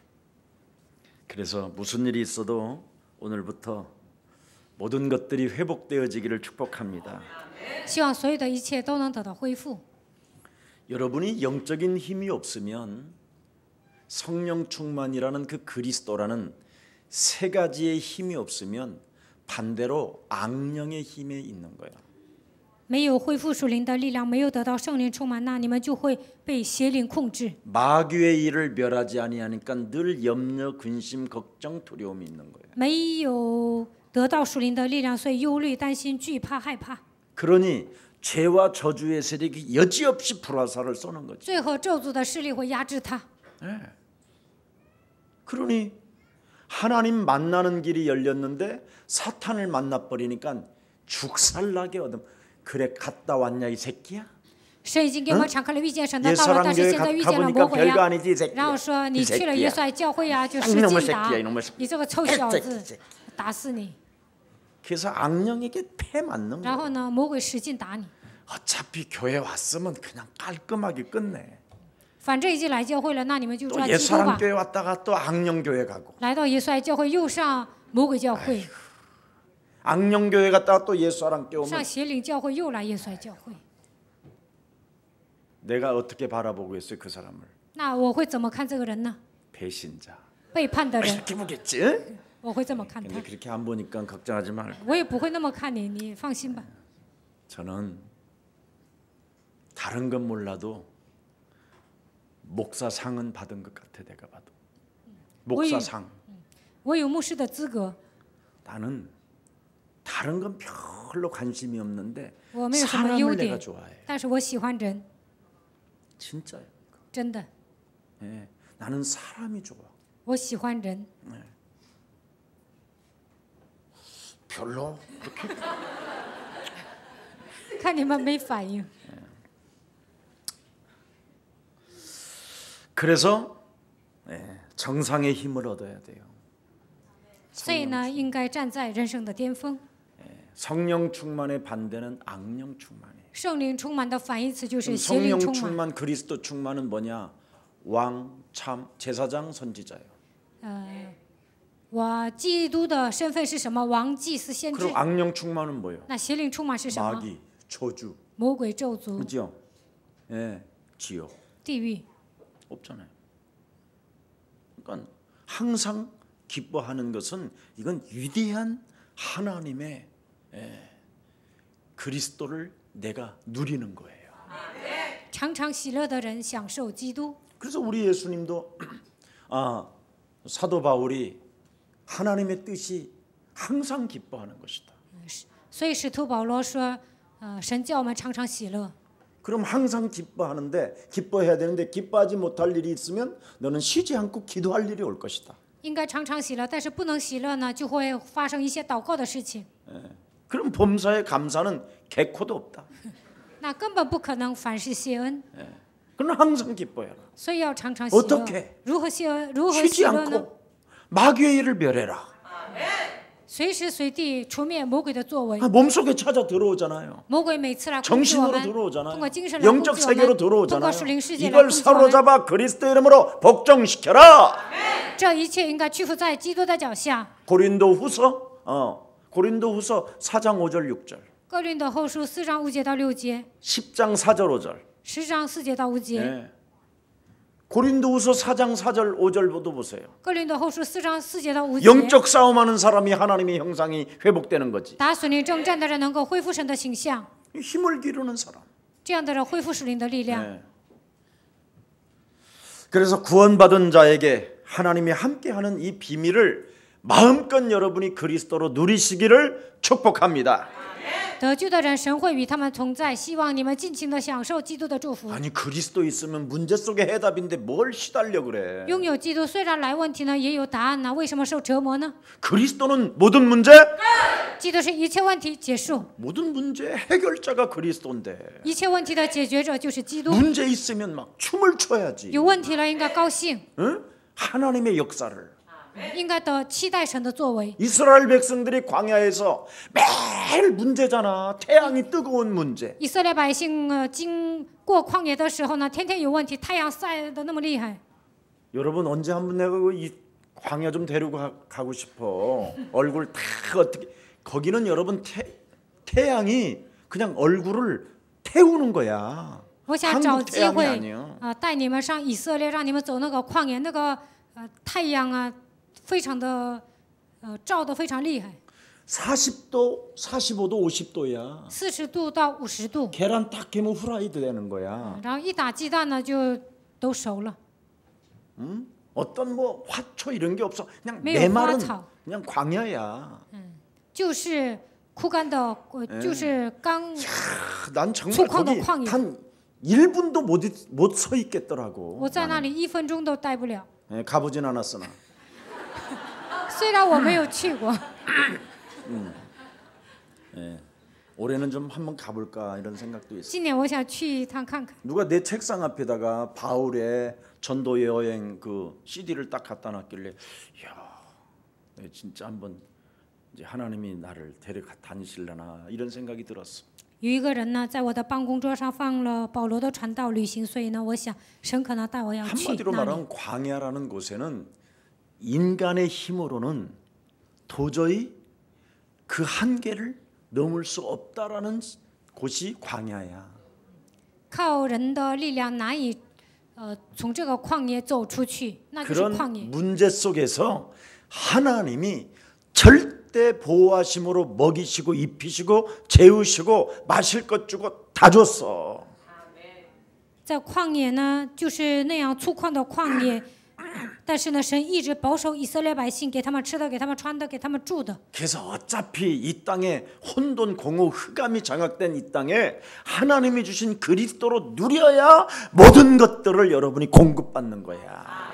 그래서 무슨 일이 있어도 오늘부터 모든 것들이 회복되어지기를 축복합니다. 希望所有的一切都能得到恢复。 여러분이 영적인 힘이 없으면 성령 충만이라는 그 그리스도라는 세 가지의 힘이 없으면 반대로 악령의 힘에 있는 거예요. 没有恢复属灵的力量，没有得到圣灵充满，那你们就会被邪灵控制。 마귀의 일을 멸하지 아니하니까 늘 염려, 근심, 걱정, 두려움이 있는 거예요. 没有得到属灵的力量，所以忧虑、担心、惧怕、害怕。 그러니 죄와 저주의 세력이 여지없이 불화살을 쏘는 거죠. 最后咒诅的势力会压制他。 그러니 하나님 만나는 길이 열렸는데 사탄을 만나버리니까 죽살나게 얻음. 그래 갔다 왔냐 이 새끼야? 神已经给我们敞开了遇见神的道路， 예수랑 但是 교회 现在遇见了魔 가보니까 鬼 별거 呀。 아니지 이 새끼야. 然后说你 이 去了耶 새끼야. 稣爱教会呀，就使 이놈의 劲 새끼야 打 이놈의 새끼야. 你这个臭小子，打死你。 그래서 악령에게 패 맞는 然 거야. 后呢，魔鬼使劲打你。 어차피 교회 왔으면 그냥 깔끔하게 끝내. 反正已经来教会了，那你们就 또 抓基督 예수랑 吧。 교회 왔다가 또 악령 교회 가고 来到耶稣爱教会，又上魔鬼教会， 악령 교회 갔다가 또 예수랑 교회 上 오면 邪灵教会，又来耶稣爱教会。 내가 어떻게 바라보고 있어요 그 사람을? 那我会怎么看这个人呢？ 배신자. 背叛的人， 이렇게 보겠지? 응? 我会这么看他 근데 。 그렇게 안 보니까 걱정하지 말고 我也不会那么看你，你放心吧。 저는 다른 건 몰라도 목사상은 받은 것 같아 내가 봐도. 목사상. 我有牧师的资格， 나는 다른 건 별로 관심이 없는데 我没有什么优 사람을 点 내가 ， 좋아해. 但是我喜欢人， 진짜요. 真的， 예, 나는 사람이 좋아. 我喜欢人。 별로 그렇게 看你们没反应， 그래서 정상의 힘을 얻어야 돼요. 所以呢，应该站在人生的巅峰。 성령 충만의 반대는 악령 충만이에요. 圣灵充满的反义词就是 그럼 邪灵 성령 充满。 충만, 그리스도 충만은 뭐냐? 왕, 참, 제사장, 선지자예요. 我基督的身份是什么？王、祭司、先知 그럼 。 악령 충만은 뭐예요? 那邪灵充满是什么？ 마귀, 저주, 魔鬼、咒诅、 그죠? 예, 지옥 地狱。 없잖아요. 그러니까 항상 기뻐하는 것은 이건 위대한 하나님의 그리스도를 내가 누리는 거예요. 常常喜乐的人享受基督。 그래서 우리 예수님도 사도 바울이 하나님의 뜻이 항상 기뻐하는 것이다. 所以使徒保罗说，神叫我们常常喜乐。 그럼 항상 기뻐하는데 기뻐해야 되는데 기뻐하지 못할 일이 있으면 너는 쉬지 않고 기도할 일이 올 것이다. 应该常常喜乐，但是不能喜乐呢，就会发生一些祷告的事情。 그럼 범사에 감사는 개코도 없다. 那根本不可能凡事谢恩， 그럼 항상 기뻐해라. 所以要常常喜乐。 어떻게 如何谢恩？如何 쉬지 喜乐呢？ 않고 마귀의 일을 멸해라. 随时随地除灭魔鬼的作为。 몸속에 찾아 들어오잖아요. 魔鬼每次来攻击我 정신으로 们， 들어오잖아요. 通过精神来攻 영적 击我 세계로 们，通过 들어오잖아요. 属灵世界来 이걸 攻击我们。 사로잡아 그리스도 이름으로 복종시켜라. 这一切应该屈服在基督的脚下。 고린도후서 4장 5절 6절. 哥林多后书4章5节到6节， 10장 4절 5절. 10章4节到5节。 네. 고린도후서 4장 4절 5절도 보세요. 哥林多后书4章4节到5节。 영적 싸움하는 사람이 하나님의 형상이 회복되는 거지. 打属灵征战的人能够恢复神的形象， 힘을 기르는 사람. 这样的人恢复属灵的力量。 네. 그래서 구원받은 자에게 하나님이 함께하는 이 비밀을 마음껏 여러분이 그리스도로 누리시기를 축복합니다. 得救的人，神会与他们同在，希望你们尽情的享受基督的祝福。 아니 그리스도 있으면 문제 속의 해답인데 뭘 시달려 그래. 拥有基督虽然来问题呢，也有答案呢，为什么受折磨呢？ 그리스도는 모든 문제 基督是一切问题结束， 모든 문제 해결자가 그리스도인데 一切问题的解决者就是基督。 문제 있으면 막 춤을 춰야지. 有问题了应该高兴， 응? 하나님의 역사를. 应该的期待神的作为。 이스라엘 백성들이 광야에서 매일 문제잖아. 태양이 뜨거운 문제. 以色列百姓经过旷野的时候呢，天天有问题，太阳晒得那么厉害。 여러분 언제 한번 내가 이 광야 좀 데리고 가고 싶어. 얼굴 다 어떻게 거기는 여러분 태양이 그냥 얼굴을 태우는 거야. 我想找 한국 机 태양이 会 아니야. 带你们上以色列，让你们走那个旷野，那个太阳啊，非常的照得非常厉害， 40도, 45도, 50도야. 40度到50度， 계란 딱 깨면 후라이드 되는 거야. 然后一打鸡蛋呢就都熟了， 어떤 뭐 화초 이런 게 없어. 그냥 没有 메마른 花草， 그냥 광야야. 就是枯干的，就是刚 난 정말 속한도 거기 광야. 단 1분도 못 서 있겠더라고. 我在那里1分钟都待不了。 예, 가보진 않았으나. 虽然我没有去过， 예. 올해는 좀 한번 가볼까 이런 생각도 있어. 今年我想去一趟看看。 누가 내 책상 앞에다가 바울의 전도 여행 그 CD를 딱 갖다 놨길래, 야, 진짜 한번 이제 하나님이 나를 데려가 다니실려나 이런 생각이 들었어. 有一个人呢，在我的办公桌上放了保罗的传道旅行，所以呢，我想神可能带我要去 한마디로 那里。 말하면 광야라는 곳에는 인간의 힘으로는 도저히 그 한계를 넘을 수 없다라는 곳이 광야야. 靠人的力量难以从这个旷野走出去，那就是旷 그런 野。 문제 속에서 하나님이 절대 보호하심으로 먹이시고 입히시고 재우시고 마실 것 주고 다 줬어. 在旷野呢，就是那样粗犷的旷野，但是呢，神一直保守以色列百姓，给他们吃的，给他们穿的，给他们住的。 그래서 어차피 이 땅에 혼돈 공허 흑암이 장악된 이 땅에 하나님이 주신 그리스도로 누려야 모든 것들을 여러분이 공급받는 거야.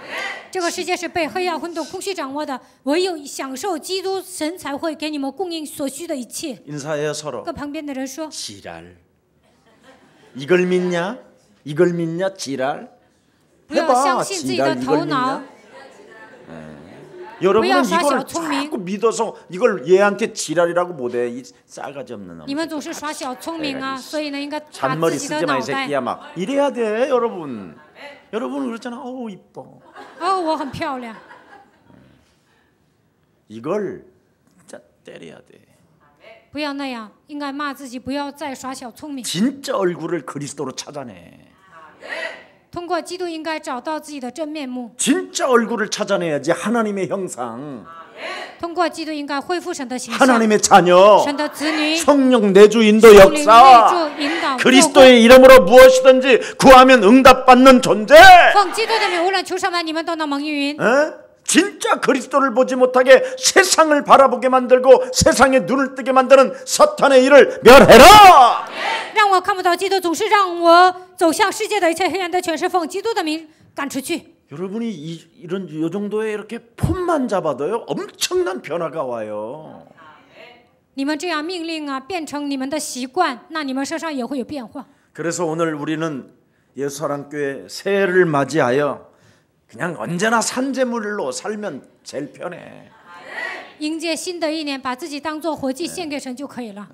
这个世界是被黑暗、混沌、空虚掌握的，唯有享受基督，神才会给你们供应所需的一切。 인사해요 서로. 跟旁边的人说， 지랄. 이걸 믿냐? 이걸 믿냐? 지랄. 不要相信自己的头脑， 여러분은 샤샤 이걸聪明. 자꾸 믿어서 이걸 얘한테 지랄이라고 못해. 이 싸가지 없는 놈. 你们总是耍小聪明啊，所以呢，应该把 잔머리 自己的 쓰지 마 脑 이 袋。 새끼야 막 이래야 돼 여러분. 여러분 그렇잖아. 어우 이뻐. 哦，我很漂亮。 이걸 진짜 때려야 돼. 不要那样，应该骂自己，不要再耍小聪明。 진짜 얼굴을 그리스도로 찾아내. 通过基督，应该找到自己的真面目。 진짜 얼굴을 찾아내야지 하나님의 형상, 通过基督，应该恢复神的形象， 하나님의 자녀, 神的子女， 성령 내주 인도 圣灵内 역사, 住引导， 그리스도의 이름으로 무엇이든지 구하면 응답받는 존재. 奉基督的名，无论求什么，你们都能蒙应允。 에? 진짜 그리스도를 보지 못하게 세상을 바라보게 만들고 세상에 눈을 뜨게 만드는 사탄의 일을 멸해라. 让我看不到基督，总是让我走向世界的一切黑暗的权势，奉基督的名赶出去。 여러분이 이런 요 정도의 이렇게 폰만 잡아도요 엄청난 변화가 와요. 你们这样命令啊，变成你们的习惯，那你们身上也会有变化。 그래서 오늘 우리는 예수사랑교회 새해를 맞이하여 그냥 언제나 산재물로 살면 제일 편해. 迎接新的一年，把自己当作活祭献给神就可以了。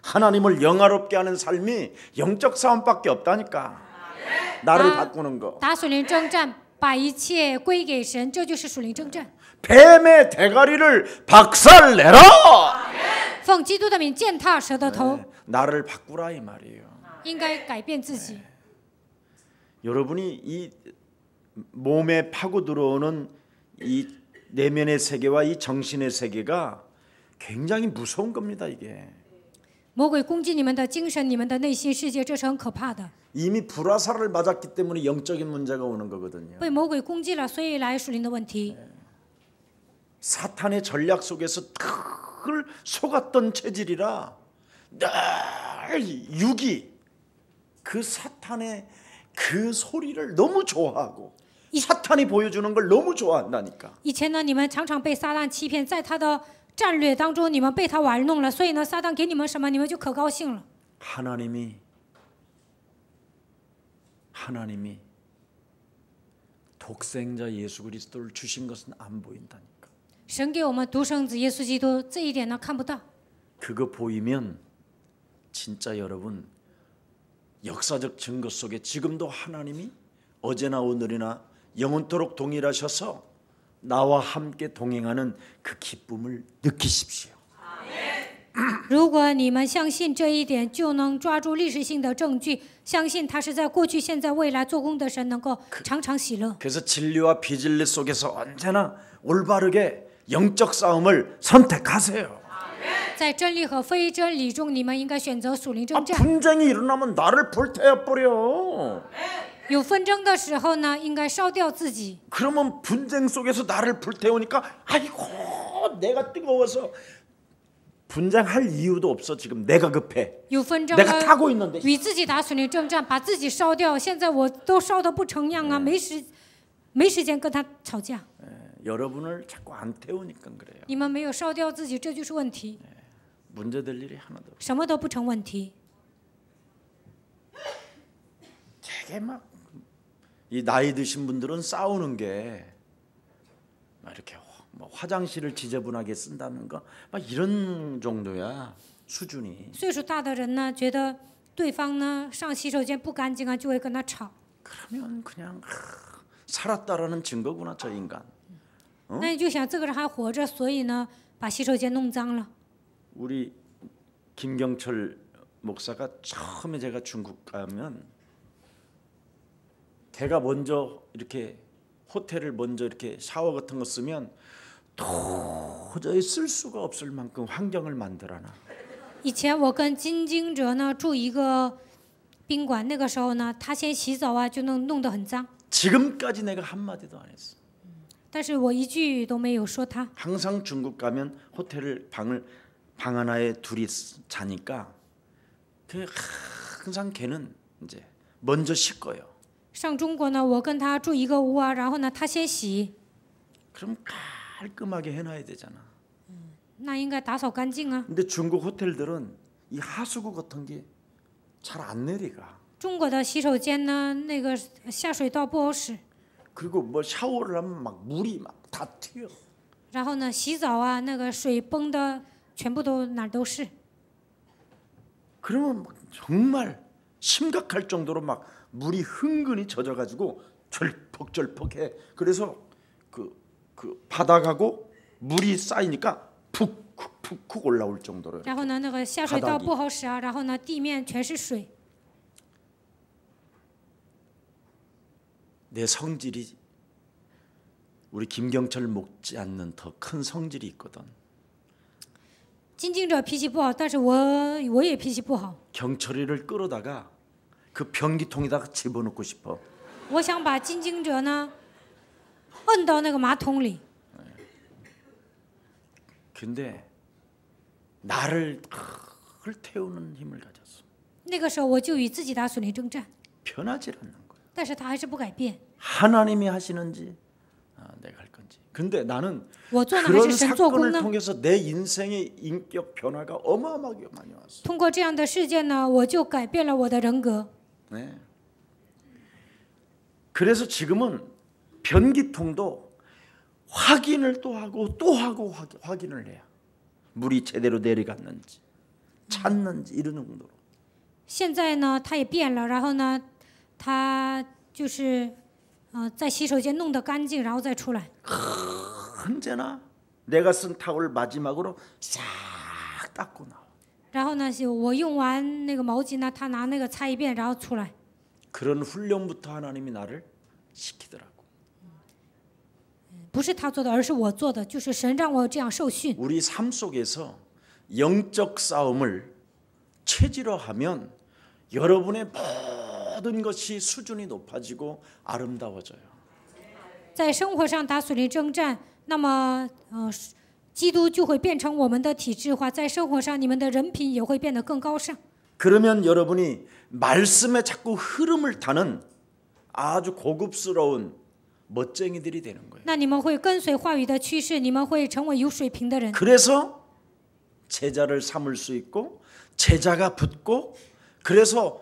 하나님을 영화롭게 하는 삶이 영적 싸움밖에 없다니까. 나를 바꾸는 거. 打属灵征战，把一切归给神，这就是属灵征战。 뱀의 대가리를 박살내라. 奉基督的名践踏蛇的头， 나를 바꾸라 이 말이에요. 应该改变自己。 여러분이 이 몸에 파고 들어오는 이 내면의 세계와 이 정신의 세계가 굉장히 무서운 겁니다. 이게 魔鬼攻击你们的精神，你们的内心世界，这是很可怕的。 이미 불화살을 맞았기 때문에 영적인 문제가 오는 거거든요. 被魔鬼攻击了，所以来属灵的问题。 사탄의 전략 속에서 늘 속았던 체질이라 늘 육이 그 사탄의 그 소리를 너무 좋아하고 사탄이 보여주는 걸 너무 좋아한다니까. 以前呢，你们常常被撒旦欺骗，在他的战略当中，你们被他玩弄了，所以呢，撒旦给你们什么，你们就可高兴了。 하나님이 독생자 예수 그리스도를 주신 것은 안 보인다니까. 神给我们独生子耶稣基督，这一点呢看不到。 그거 보이면 진짜 여러분 역사적 증거 속에 지금도 하나님이 어제나 오늘이나 영원토록 동일하셔서 나와 함께 동행하는 그 기쁨을 느끼십시오. 如果你们相信这一点，就能抓住历史性的证据，相信他是在过去、现在、未来做工的神，能够常常喜乐。 그래서 진리와 비진리 속에서 언제나 올바르게 영적 싸움을 선택하세요. 在真理和非真理中，你们应该选择属灵征战。 분쟁이 일어나면 나를 불태워 버려. 有纷争的时候呢，应该烧掉自己。 그러면 분쟁 속에서 나를 불태우니까 아이고 내가 뜨거워서 분쟁할 이유도 없어. 지금 내가 급해. 有纷争 내가 타고 있는데. 与自己打属灵征战，把自己烧掉。现在我都烧得不成样啊，没时间跟他吵架。 여러분을 자꾸 안 태우니까 그래요. 你们没有烧掉自己，这就是问题。 문제될 일이 하나도 없어. 什么都不成问题。 되게 막 이 나이 드신 분들은 싸우는 게 막 이렇게 뭐 화장실을 지저분하게 쓴다는 거 막 이런 정도야 수준이. 岁数大的人呢，觉得对方呢上洗手间不干净啊，就会跟他吵。 그러면 그냥 살았다라는 증거구나 저 인간. 那你就想这个人还活着，所以呢把洗手间弄脏了。 우리 김경철 목사가 처음에 제가 중국 가면 걔가 먼저 이렇게 호텔을 먼저 이렇게 샤워 같은 거 쓰면 도저히 쓸 수가 없을 만큼 환경을 만들어놔. 以前我跟金经哲呢住一个宾馆，那个时候呢，他先洗澡啊，就弄得很脏。 지금까지 내가 한 마디도 안 했어. 但是我一句都没有说他。 항상 중국 가면 호텔을 방 하나에 둘이 자니까 그 항상 걔는 이제 먼저 씻고요. 上中国呢，我跟他住一个屋啊，然后呢，他先洗， 그럼 깔끔하게 해놔야 되잖아. 那应该打扫干净啊。 근데 중국 호텔들은 이 하수구 같은 게 잘 안 내려가. 中国的洗手间呢，那个下水道不好使， 그리고 뭐 샤워를 하면 막 물이 막 다 튀어. 然后呢，洗澡啊，那个水崩的全部都哪儿都是。 그러면 막 정말 심각할 정도로 막 물이 흥건히 젖어가지고 절퍽절퍽해. 그래서 그 바닥하고 물이 쌓이니까 푹푹푹 올라올 정도로. 然后呢，那个下水道不好使啊，然后呢，地面全是水。 내 성질이 우리 김경철 못지 않는 더 큰 성질이 있거든. 金经者脾气不好，但是我也脾气不好。 경철이를 끌어다가 그 변기통에다가 집어넣고 싶어. 我想把金经者呢摁到那个马桶里。 근데 나를 태우는 힘을 가졌어. 那个时候我就与自己打属灵征战， 변하지 않는 거야. 但是他还是不改变。 하나님이 하시는지 내가 할 건지. 근데 나는 我做呢还 그런 是神做工 사건을 呢？ 통해서 내 인생의 인격 변화가 어마어마하게 많이 왔어. 通过这样的事件呢，我就改变了我的人格。 네. 그래서 지금은 변기통도 확인을 또 하고 확인을 해야 물이 제대로 내려갔는지 찼는지 이런 정도로. 现在呢，他也变了，然后呢，他就是在洗手间弄得干净，然后再出来。 언제나 내가 쓴 타월 마지막으로 싹 닦고 나와. 然后呢，我用完那个毛巾呢，他拿那个擦一遍，然后出来。 그런 훈련부터 하나님이 나를 시키더라고. 不是他做的，而是我做的，就是神让我这样受训。 우리 삶 속에서 영적 싸움을 체질화하면 여러분의 모든 것이 수준이 높아지고 아름다워져요. 在生活上打属灵征战，那么基督就会变成我们的体制化，在生活上你们的人品也会变得更高尚。 그러면 여러분이 말씀에 자꾸 흐름을 타는 아주 고급스러운 멋쟁이들이 되는 거예요. 那你们会跟随话语的趋势，你们会成为有水平的人。 그래서 제자를 삼을 수 있고 제자가 붙고 그래서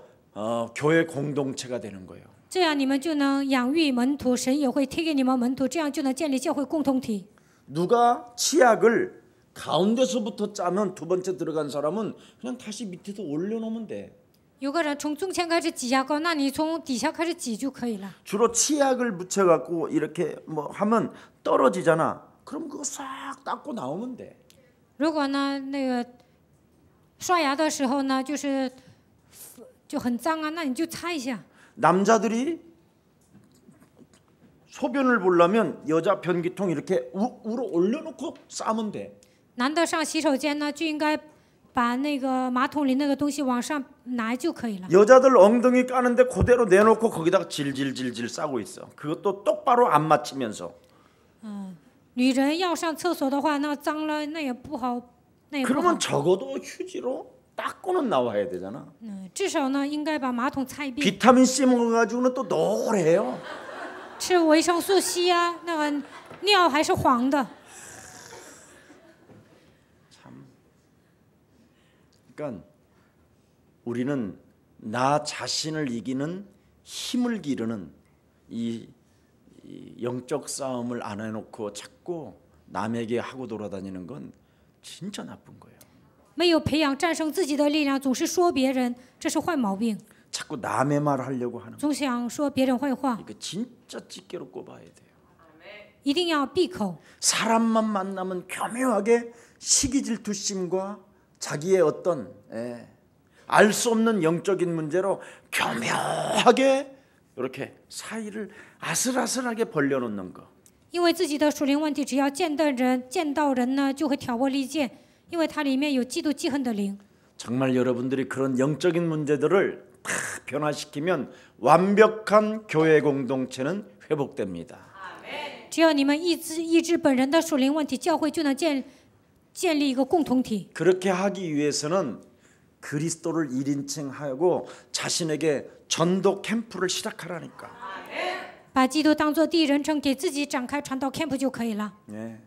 교회 공동체가 되는 거예요. 这样你们就能养育门徒，神也会贴给你们门徒，这样就能建立教会共同体。 누가 치약을 가운데서부터 짜면 두 번째 들어간 사람은 그냥 다시 밑에서 올려놓으면 돼. 有个人从中间开始挤牙膏，那你从底下开始挤就可以了。 주로 치약을 묻혀갖고 이렇게 뭐 하면 떨어지잖아. 그럼 그거 싹 닦고 나오면 돼. 如果呢那个刷牙的时候呢，就很脏啊，那你就擦一下。 남자들이 소변을 보려면 여자 변기통 이렇게 위로 올려놓고 싸면 돼. 男的上洗手间呢，就应该把那个马桶里那个东西往上拿就可以了。 여자들 엉덩이 까는데 그대로 내놓고 거기다가 질질질질 싸고 있어. 그것도 똑바로 안 맞추면서. 女人要上厕所的话，那脏了那也不好，那也不好 그러면 。 적어도 휴지로 닦고는 나와야 되잖아. 至少呢，应该把马桶擦一遍。 비타민 C 먹어가지고는 또 노래요. 吃维生素 C 啊，那个尿还是黄的。 그러니까 우리는 나 자신을 이기는 힘을 기르는 이 영적 싸움을 안 해놓고 자꾸 남에게 하고 돌아다니는 건 진짜 나쁜 거예요. 没有培养战胜自己的力量，总是说别人，这是坏毛病。 자꾸 남의 말 하려고 하는 거. 总想说别人坏话， 이거 진짜 찌개로 꼽아야 돼요. 一定要闭口。 사람만 만나면 교묘하게 시기질투심과 자기의 어떤 알 수 없는 영적인 문제로 교묘하게 이렇게 사이를 아슬아슬하게 벌려놓는 거. 因为自己的属灵问题，只要见到人呢，就会挑拨离间，因为它里面有嫉妒记恨的灵。 정말 여러분들이 그런 영적인 문제들을 다 변화시키면 완벽한 교회 공동체는 회복됩니다. 只要你们医治本人的属灵问题，教会就能建立一个共同体。 그렇게 하기 위해서는 그리스도를 1인칭 하고 자신에게 전도 캠프를 시작하라니까. 把基督当作第一人称，给自己展开传道 camp 就可以了。 예.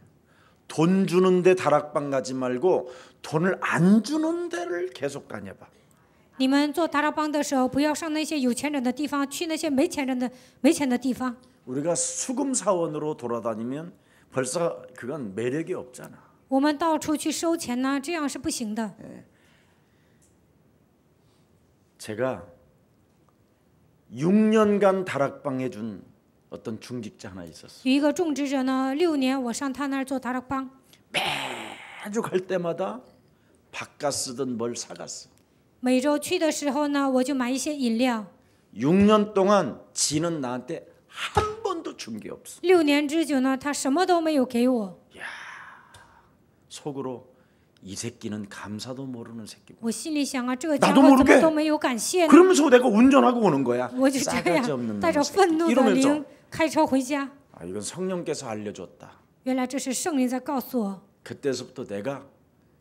돈 주는데 다락방 가지 말고 돈을 안 주는 데를 계속 다녀봐. 你们做达拉邦的时候，不要上那些有钱人的地方，去那些没钱的地方。 우리가 수금 사원으로 돌아다니면 벌써 그건 매력이 없잖아. 我们到处去收钱呢，这样是不行的。 제가 6년간 다락방 해준 어떤 중직자 하나 있었어. 有一个种植者呢，6年我上他那儿做达拉邦， 매주 갈 때마다 바깥 쓰던 뭘 사갔어. 每周去的时候呢，我就买一些饮料。 6년 동안 지는 나한테 한 번도 준 게 없어. 6年之久呢，他什么都没有给我。 속으로 이 새끼는 감사도 모르는 새끼고. 我心里想啊，这个家 나도 伙 모르게 怎么都没有感谢呢？ 그러면서 내가 운전하고 오는 거야. 我就这 싸가지 없는 样带着 놈의 愤怒 새끼. 的 이러면서 灵开车回家。 이건 성령께서 알려줬다. 原来这是圣灵在告诉我。 그때서부터 내가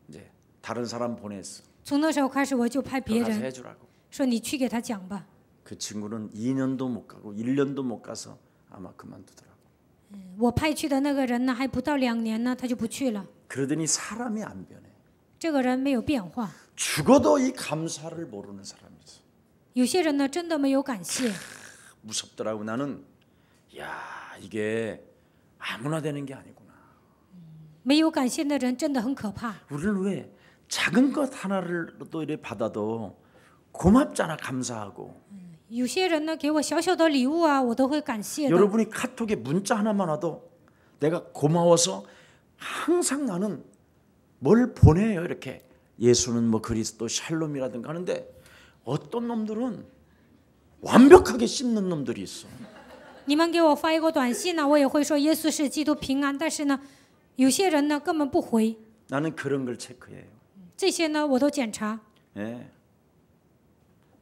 이제 다른 사람 보냈어. 从那时候开始，我就派别 가서 人 해주라고. 说你去给他讲吧。 그 친구는 2년도 못 가고 1년도 못 가서 아마 그만두더라고. 我派去的那个人呢，还不到2年呢，他就不去了。 그러더니 사람이 안 변해. 这个人没有变化。 죽어도 이 감사를 모르는 사람이 있어. 有些人呢，真的没有感谢。 무섭더라고. 나는 야 이게 아무나 되는 게 아니구나. 没有感谢的人真的很可怕。 우리는 왜 작은 것 하나를 또 이렇게 받아도 고맙잖아. 감사하고. 有些人呢，给我小小的礼物啊，我都会感谢的。 여러분이 카톡에 문자 하나만 와도 내가 고마워서 항상 나는 뭘 보내요. 이렇게 예수는 뭐 그리스도 샬롬이라든가 하는데 어떤 놈들은 완벽하게 씹는 놈들이 있어. 你们给我发一个短信呢，我也会说耶稣是基督平安，但是呢，有些人呢根本不回。 나는 그런 걸 체크해요. 这些呢，我都检查。 예.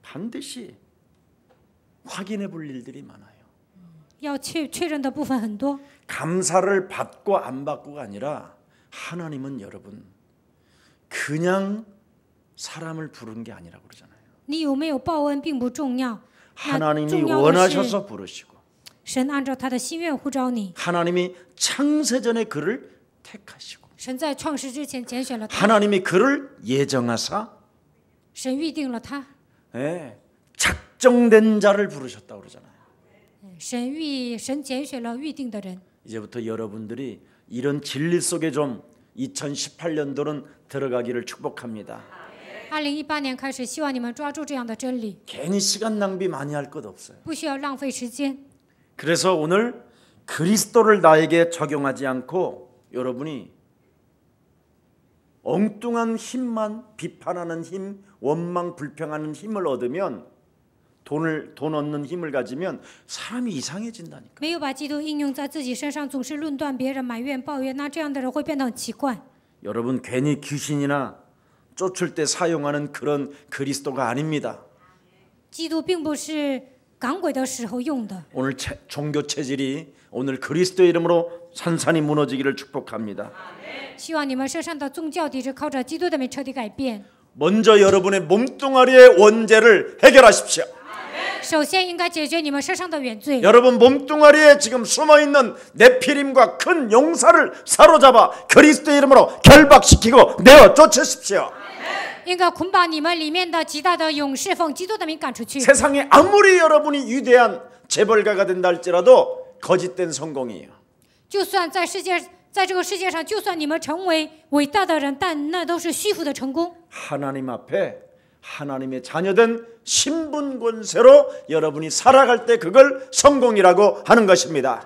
반드시 확인해 볼 일들이 많아요. 要确认的部分很多。 감사를 받고 안 받고가 아니라 하나님은 여러분 그냥 사람을 부른 게 아니라고 그러잖아요. 你有没有报恩并不重要，那 하나님이 重要的是 원하셔서 부르시고 神按照他的心愿呼召你， 하나님이 창세전에 그를 택하시고 神在创世之前拣选了他， 하나님이 그를 예정하사 神预定了他， 예, 작정된 자를 부르셨다고 그러잖아요. 神拣选了预定的人。 이제부터 여러분들이 이런 진리 속에 좀 2018년도는 들어가기를 축복합니다. 2018年开始，希望你们抓住这样的真理， 괜히 시간 낭비 많이 할 것 없어요. 不需要浪费时间。 그래서 오늘 그리스도를 나에게 적용하지 않고 여러분이 엉뚱한 힘만 비판하는 힘, 원망 불평하는 힘을 얻으면 돈 얻는 힘을 가지면 사람이 이상해진다니까. 没有把基督应用在自己身上，总是论断别人、埋怨、抱怨，那这样的人会变得很奇怪。 여러분 괜히 귀신이나 쫓을 때 사용하는 그런 그리스도가 아닙니다. 基督并不是赶鬼的时候用的。 오늘 종교 체질이 오늘 그리스도의 이름으로 산산이 무너지기를 축복합니다. 希望你们身上的宗教体制靠着基督的名彻底改变。 먼저 여러분의 몸뚱아리의 원죄를 해결하십시오. 首先应该解决你们身上的原罪。 여러분 몸뚱아리에 지금 숨어있는 네피림과 큰 용사를 사로잡아 그리스도의 이름으로 결박시키고 내어 쫓으십시오. 应该捆绑你们里面的极大的勇士，奉基督的名赶出去。 세상에 아무리 여러분이 위대한 재벌가가 된다 할지라도 거짓된 성공이에요. 就算在这个世界上，就算你们成为伟大的人，但那都是虚浮的成功。 하나님 앞에 하나님의 자녀된 신분 권세로 여러분이 살아갈 때 그걸 성공이라고 하는 것입니다.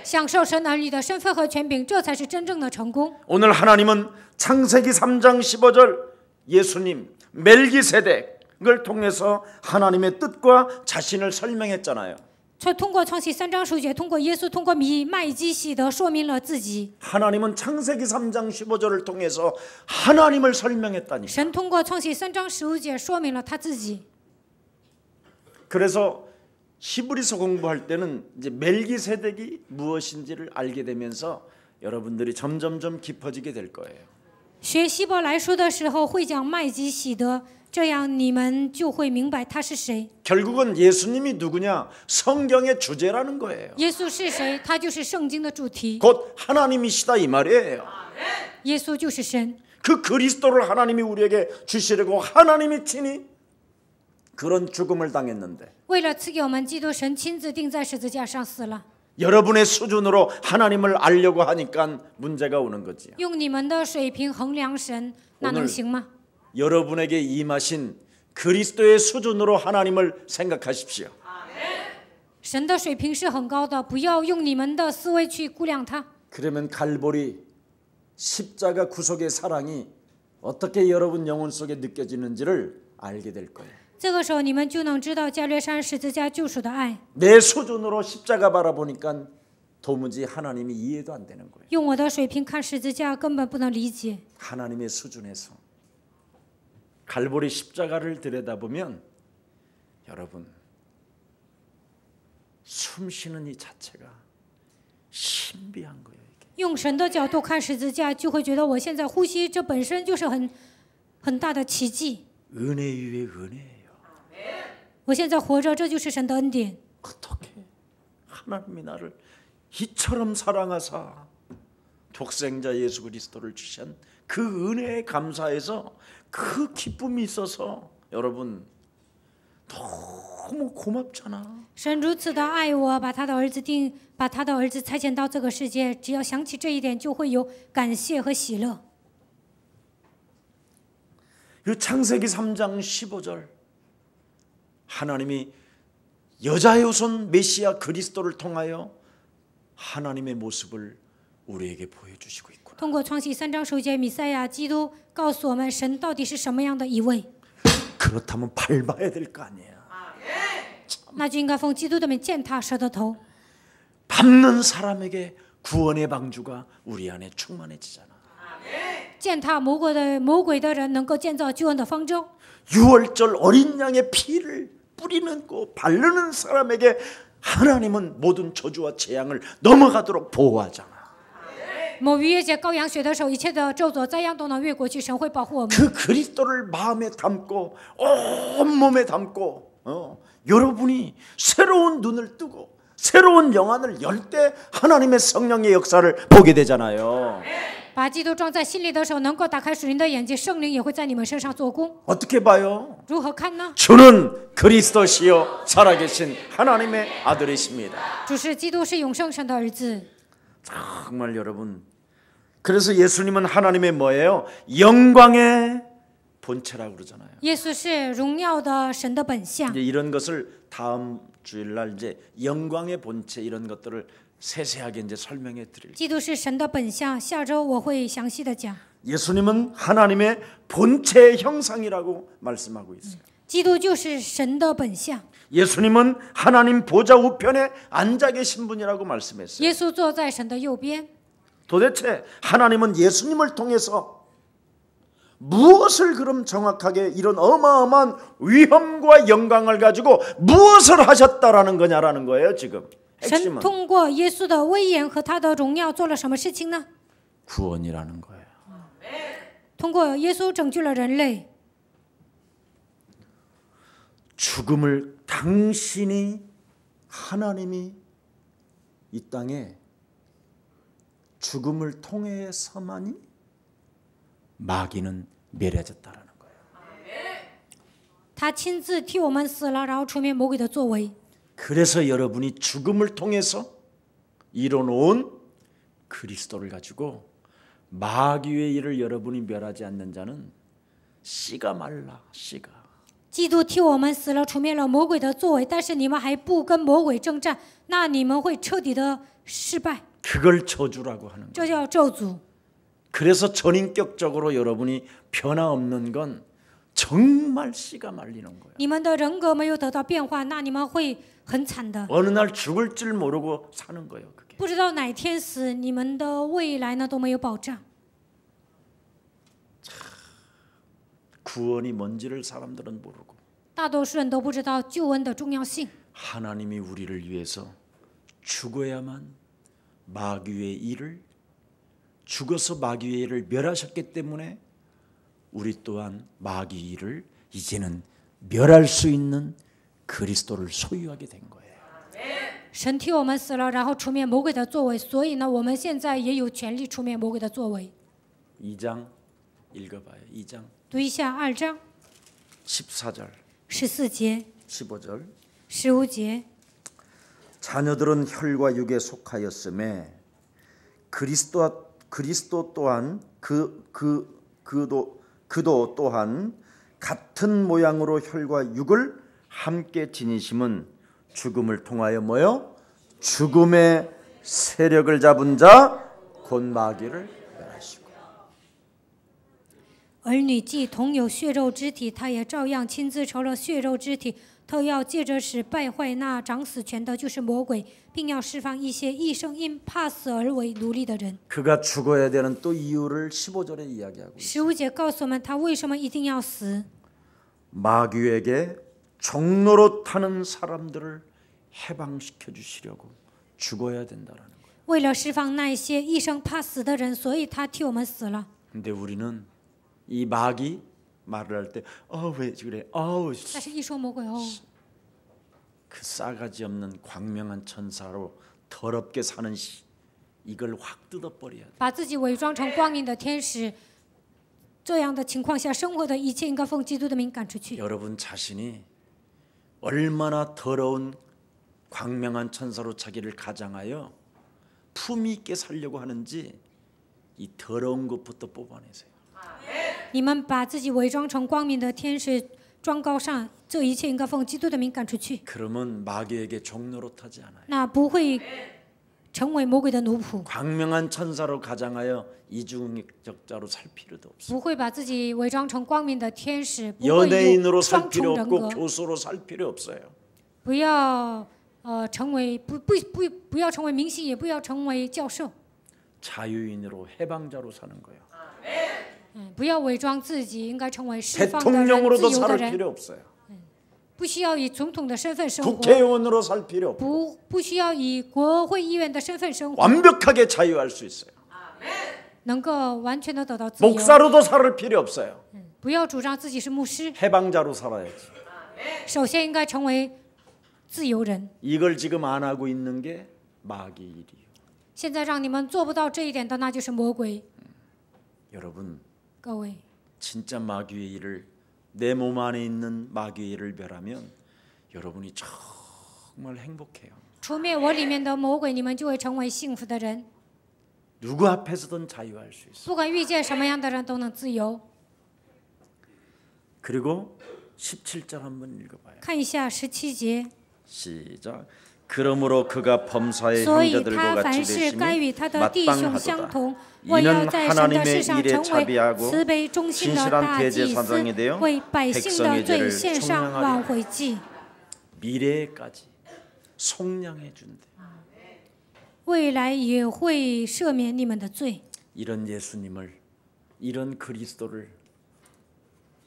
享受神儿女的身份和权柄，这才是真正的成功。 오늘 하나님은 창세기 3장 15절 예수님 멜기세덱을 통해서 하나님의 뜻과 자신을 설명했잖아요. 通过创世3章10节，通过耶稣，通过麦基洗德说明了自己。 하나님은 창세기 3장 15절을 통해서 하나님을 설명했다니. 神通过创世3章15节说明了他自己。 그래서 히브리서 공부할 때는 이제 멜기세덱이 무엇인지를 알게 되면서 여러분들이 점점점 깊어지게 될 거예요. 学希伯来书的时候会讲麦基洗德，这样你们就会明白他是谁。 결국은 예수님이 누구냐? 성경의 주제라는 거예요. 耶稣是谁？他就是圣经的主题。 곧 하나님이시다 이 말이에요. 耶稣就是神。 그 그리스도를 하나님이 우리에게 주시려고 하나님이 친히 그런 죽음을 당했는데 为了赐给我们基督，神亲自钉在十字架上死了。 여러분의 수준으로 하나님을 알려고 하니까 문제가 오는 거지요. 用你们的水平衡量神，那能行吗？ 여러분에게 임하신 그리스도의 수준으로 하나님을 생각하십시오. 神的水平是很高的，不要用你们的思维去估量它。 그러면 갈보리 십자가 구속의 사랑이 어떻게 여러분 영혼 속에 느껴지는지를 알게 될 거예요. 这个时候，你们就能知道加略山十字架救赎的爱。 내 수준으로 십자가 바라보니까 도무지 하나님이 이해도 안 되는 거예요. 用我的水平看十字架，根本不能理解。 하나님의 수준에서 갈보리 십자가를 들여다보면 여러분 숨 쉬는 이 자체가 신비한 거예요. 이게. 用神的角度看十字架，就会觉得我现在呼吸，这本身就是很大的奇迹。 은혜 위에 은혜예요. 我现在活着，这就是神的恩典。 어떻게 하나님이 나를 이처럼 사랑하사 독생자 예수 그리스도를 주신 그 은혜에 감사해서 그 기쁨이 있어서 여러분 너무 고맙잖아. 神如此的爱我，把他的儿子差遣到这个世界，只要想起这一点，就会有感谢和喜乐。 그 창세기 3장 15절 하나님이 여자의 후손 메시아 그리스도를 통하여 하나님의 모습을 우리에게 보여주시고 있구나. 通过创世3章首节，弥赛亚基督告诉我们，神到底是什么样的一位？ 그렇다면 밟아야 될 거 아니야. 那就应该奉基督的名践踏蛇的头。 밟는 사람에게 구원의 방주가 우리 안에 충만해지잖아. 践踏魔鬼的人，能够建造救恩的方舟。 유월절 어린 양의 피를 뿌리는 거 바르는 사람에게 하나님은 모든 저주와 재앙을 넘어가도록 보호하잖아. 某逾越节羔羊血的手，一切的咒诅灾殃都能越过去，神会保护我们。 그 그리스도를 마음에 담고 온몸에 담고 여러분이 새로운 눈을 뜨고 새로운 영안을 열 때 하나님의 성령의 역사를 보게 되잖아요. 把基督装在心里的时候，能够打开属灵的眼睛，圣灵也会在你们身上做工。 어떻게 봐요? 如何看呢？ 주는 그리스도시요 살아계신 하나님의 아들이십니다. 主是基督，是永生神的儿子。 정말 여러분, 그래서 예수님은 하나님의 뭐예요? 영광의 본체라고 그러잖아요. 耶稣是荣耀的神的本相。 이제 이런 것을 다음 주일날 이제 영광의 본체 이런 것들을 세세하게 이제 설명해 드릴게요. 基督是神的本相，下周我会详细的讲。 예수님은 하나님의 본체의 형상이라고 말씀하고 있어요. 基督就是神的本相。 예수님은 하나님 보좌 우편에 앉아 계신 분이라고 말씀했어요. 耶稣坐在神的右边。 도대체 하나님은 예수님을 통해서 무엇을 그럼 정확하게 이런 어마어마한 위엄과 영광을 가지고 무엇을 하셨다라는 거냐라는 거예요. 지금 神 핵심은 通过耶稣的威严和他的荣耀做了什么事情呢？ 구원이라는 거예요. 通过耶稣拯救了人类。 죽음을 당신이 하나님이 이 땅에 죽음을 통해서만이 마귀는 멸해졌다라는 거예요. 他亲自替我们死了，然后出灭魔鬼的作为。 그래서 여러분이 죽음을 통해서 이뤄놓은 그리스도를 가지고 마귀의 일을 여러분이 멸하지 않는 자는 씨가 말라 씨가. 基督替我们死了，除灭了魔鬼的作为，但是你们还不跟魔鬼征战，那你们会彻底的失败。 그걸 저주라고 하는 거예요. 这叫咒诅。 그래서 전인격적으로 여러분이 변화없는 건 정말 씨가 말리는 거예요. 你们的人格没有得到变化，那你们会很惨的。 어느 날 죽을 줄 모르고 사는 거예요. 그게. 不知道哪天死，你们的未来呢都没有保障。 구원이 뭔지를 사람들은 모르고 大多数人都不知道救恩的重要性。 하나님이 우리를 위해서 죽어야만 마귀의 일을 죽어서 마귀의 일을 멸하셨기 때문에 우리 또한 마귀 일을 이제는 멸할 수 있는 그리스도를 소유하게 된 거예요. 神替我们死了，然后出灭魔鬼的作为，所以呢，我们现在也有权利出灭魔鬼的作为。 2장 읽어봐요. 2장 读一下2章 14절 14节、 15절 15节。 자녀들은 혈과 육에 속하였음에 그리스도 또한 그도 또한 같은 모양으로 혈과 육을 함께 지니심은 죽음을 통하여 뭐요? 죽음의 세력을 잡은 자 곧 마귀를 멸하시고. 儿女既同有血肉之体，他也照样亲自成了血肉之体。他要借着使败坏那掌死权的，就是魔鬼，并要释放一些一生因怕死而为奴隶的人。 그가 죽어야 되는 또 이유를 15절에 이야기하고 있어요. 15节告诉我们，他为什么一定要死？ 마귀에게 종로로 타는 사람들을 해방시켜 주시려고 죽어야 된다라는 거예요. 为了释放那些一生怕死的人，所以他替我们死了。 근데 우리는 이 마귀 말을 할 때 왜 그래? 但是一说魔鬼그 싸가지 없는 광명한 천사로 더럽게 사는 이걸 확 뜯어버려야 돼. 把自己伪装成光明的天使，这样的情况下生活的一切应该奉基督的名赶出去。 여러분 자신이 얼마나 더러운 광명한 천사로 자기를 가장하여 품위 있게 살려고 하는지 이 더러운 것부터 뽑아내세요. 你们把自己伪装成光明的天使装高上，这一切应该奉基督的名赶出去。 그러면 마귀에게 종노릇하지 않아요. 那不会成为魔鬼的奴仆， 광명한 천사로 가장하여 이중적자로 살 필요도 없어요. 不会把自己伪装成光明的天使，不会有 연예인으로 살 双 필요 重人 없고 格， 교수로 살 필요 없어요. 不要成为不要成为明星，也不要成为教授， 자유인으로 해방자로 사는 거예요. 不要伪装自己，应该成为释放的人、 대통령으로도 自由的 살 人， 필요 없어요. 不需要以总统的身份生活， 국회의원으로 살 필요 없고 不需要以国会议员的身份生活， 완벽하게 자유할 수 있어요. 能够完全的得到自由。 목사로도 살 필요 없어요. 不要主张自己是牧师， 해방자로 살아야지. 首先应该成为自由人。 이걸 지금 안 하고 있는 게 마귀 일이에요. 现在让你们做不到这一点的，那就是魔鬼。 여러분 各位， 진짜 마귀의 일을 내 몸 안에 있는 마귀의 일을 멸하면 여러분이 정말 행복해요. 除灭我里面的魔鬼，你们就会成为幸福的人。 누구 앞에서든 자유할 수 있어요. 不管遇见什么样的人，都能自由。 그리고 17절 한번 읽어봐요. 看一下17节。 시작. 그러므로 그가 범사의 所以 형제들과 他 같이 凡事该与 되심이 他的弟兄相 마땅하도다. 同，为要 이는 在神的事 하나님의 上 일에 成为 자비하고 慈悲忠心的 신실한 大祭司 대제사장이 ， 되어 为百姓的 백성의 罪 죄를 献上 총량하리라. 挽回祭， 미래까지 속량해 준대. 未来也会赦免你们的罪。 이런 예수님을 이런 그리스도를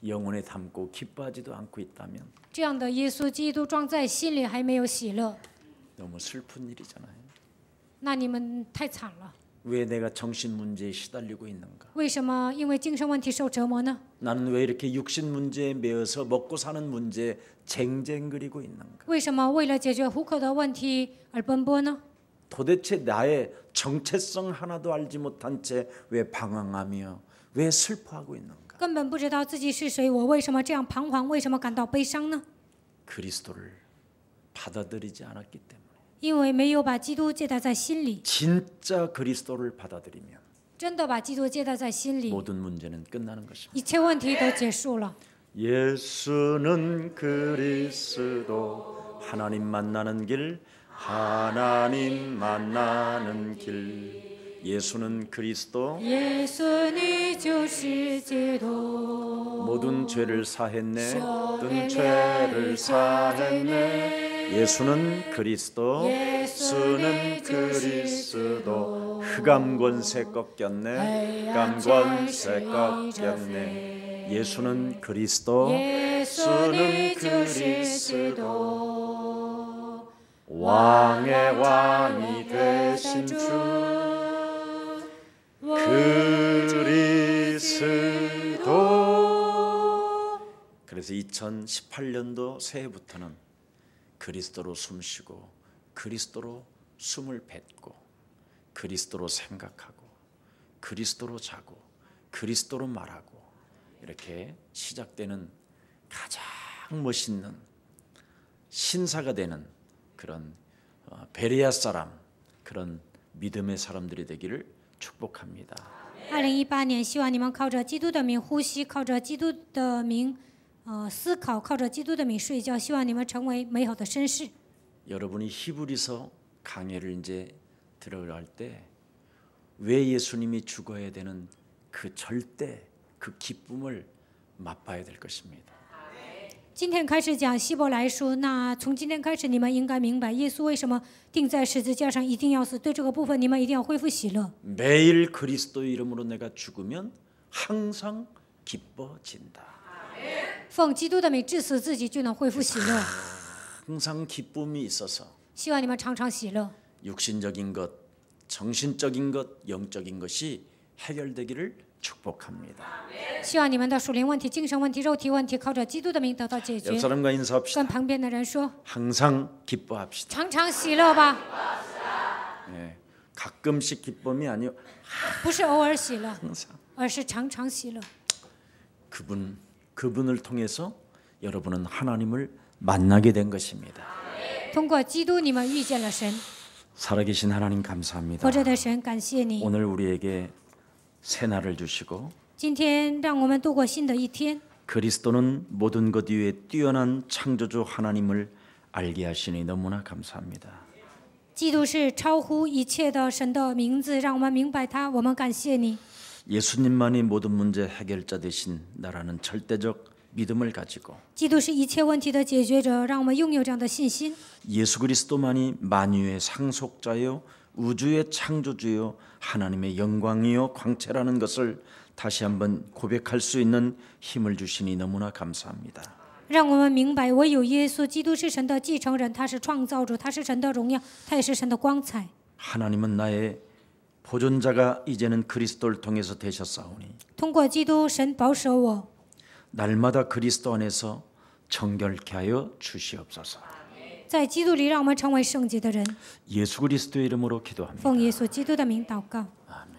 영혼에 담고 기뻐하지도 않고 있다면 这样的耶稣基督装在心里还没有喜乐， 너무 슬픈 일이잖아요. 那你们太惨了。 왜 내가 정신 문제에 시달리고 있는가? 为什么因为精神问题受折磨呢？ 나는 왜 이렇게 육신 문제에 매여서 먹고 사는 문제에 쟁쟁거리고 있는가? 为什么为了解决糊口的问题而奔波呢？ 도대체 나의 정체성 하나도 알지 못한 채 왜 방황하며 왜 슬퍼하고 있는가? 根本不知道自己是谁，我为什么这样彷徨？为什么感到悲伤呢？ 그리스도를 받아들이지 않았기 때문에. 因为没有把基督接待在心里。 진짜 그리스도를 받아들이면 真的把基督接待在心里， 모든 문제는 끝나는 것입니다. 一切问题都结束了。 예수는 그리스도 하나님 만나는 길 하나님 만나는 길 예수는 그리스도 耶稣，你就是基督， 모든 죄를 사했네 모든 죄를 사했네 예수는 그리스도 예수는 그리스도 흑암 권세 꺾였네 흑암 권세 꺾였네 예수는 그리스도 耶稣， 예수는 你就是基 그리스도 督， 왕의 왕이 되신 주 그리스도 그래서 2018년도 새해부터는 그리스도로 숨쉬고 그리스도로 숨을 뱉고 그리스도로 생각하고 그리스도로 자고 그리스도로 말하고 이렇게 시작되는 가장 멋있는 신사가 되는 그런 베레아 사람 그런 믿음의 사람들이 되기를 축복합니다. 2018年，希望你们靠着基督的名呼吸，靠着基督的名思考，靠着基督的名睡觉。希望你们成为美好的绅士。 여러분이 히브리서 강해를 이제 들어갈 때 왜 예수님이 죽어야 되는 그 절대 그 기쁨을 맛봐야 될 것입니다. 今天开始讲希伯来书，那从今天开始，你们应该明白耶稣为什么钉在十字架上一定要死。对这个部分，你们一定要恢复喜乐。 매일 그리스도 이름으로 내가 죽으면 항상 기뻐진다. 奉基督的名致死自己，就能恢复喜乐。 항상 기쁨이 있어서 希望你们常常喜乐。 육신적인 것 정신적인 것, 영적인 것이 해결되기를 축복합니다. 希望你们的属灵问题、精神问题、肉体问题，靠着基督的名得到解决 옆 。 사람과 인사합시다. 跟旁边的人说， 항상 기뻐합시다. 常常喜乐吧， 예, 가끔씩 기쁨이 아니요. 不是偶尔喜乐， 항상. 而是常常喜乐。 그분을 통해서 여러분은 하나님을 만나게 된 것입니다. 通过基督，你们遇见了神。 살아계신 하나님 감사합니다. 活着的神，感谢你， 오늘 우리에게 새 날을 주시고 今天让我们度过新的一天。 그리스도는 모든 것 위에 뛰어난 창조주 하나님을 알게 하시니 너무나 감사합니다. 基督是超乎一切的神的名字，让我们明白他。我们感谢你， 예수님만이 모든 문제 해결자 되신 나라는 절대적 믿음을 가지고 基督是一切问题的解决者，让我们拥有这样的信心。 예수 그리스도만이 만유의 상속자요 우주의 창조주요 하나님의 영광이요 광채라는 것을 다시 한번 고백할 수 있는 힘을 주시니 너무나 감사합니다. 让我们明白，唯有耶稣基督是神的继承人，他是创造主，他是神的荣耀，他也是神的光彩。 하나님은 나의 보존자가 이제는 그리스도를 통해서 되셨사오니 通过基督，神保守我， 날마다 그리스도 안에서 정결케 하여 주시옵소서. 在基督里让我们成为圣洁的人。 예수 그리스도의 이름으로 기도합니다. 奉耶稣基督的名祷告。 아멘.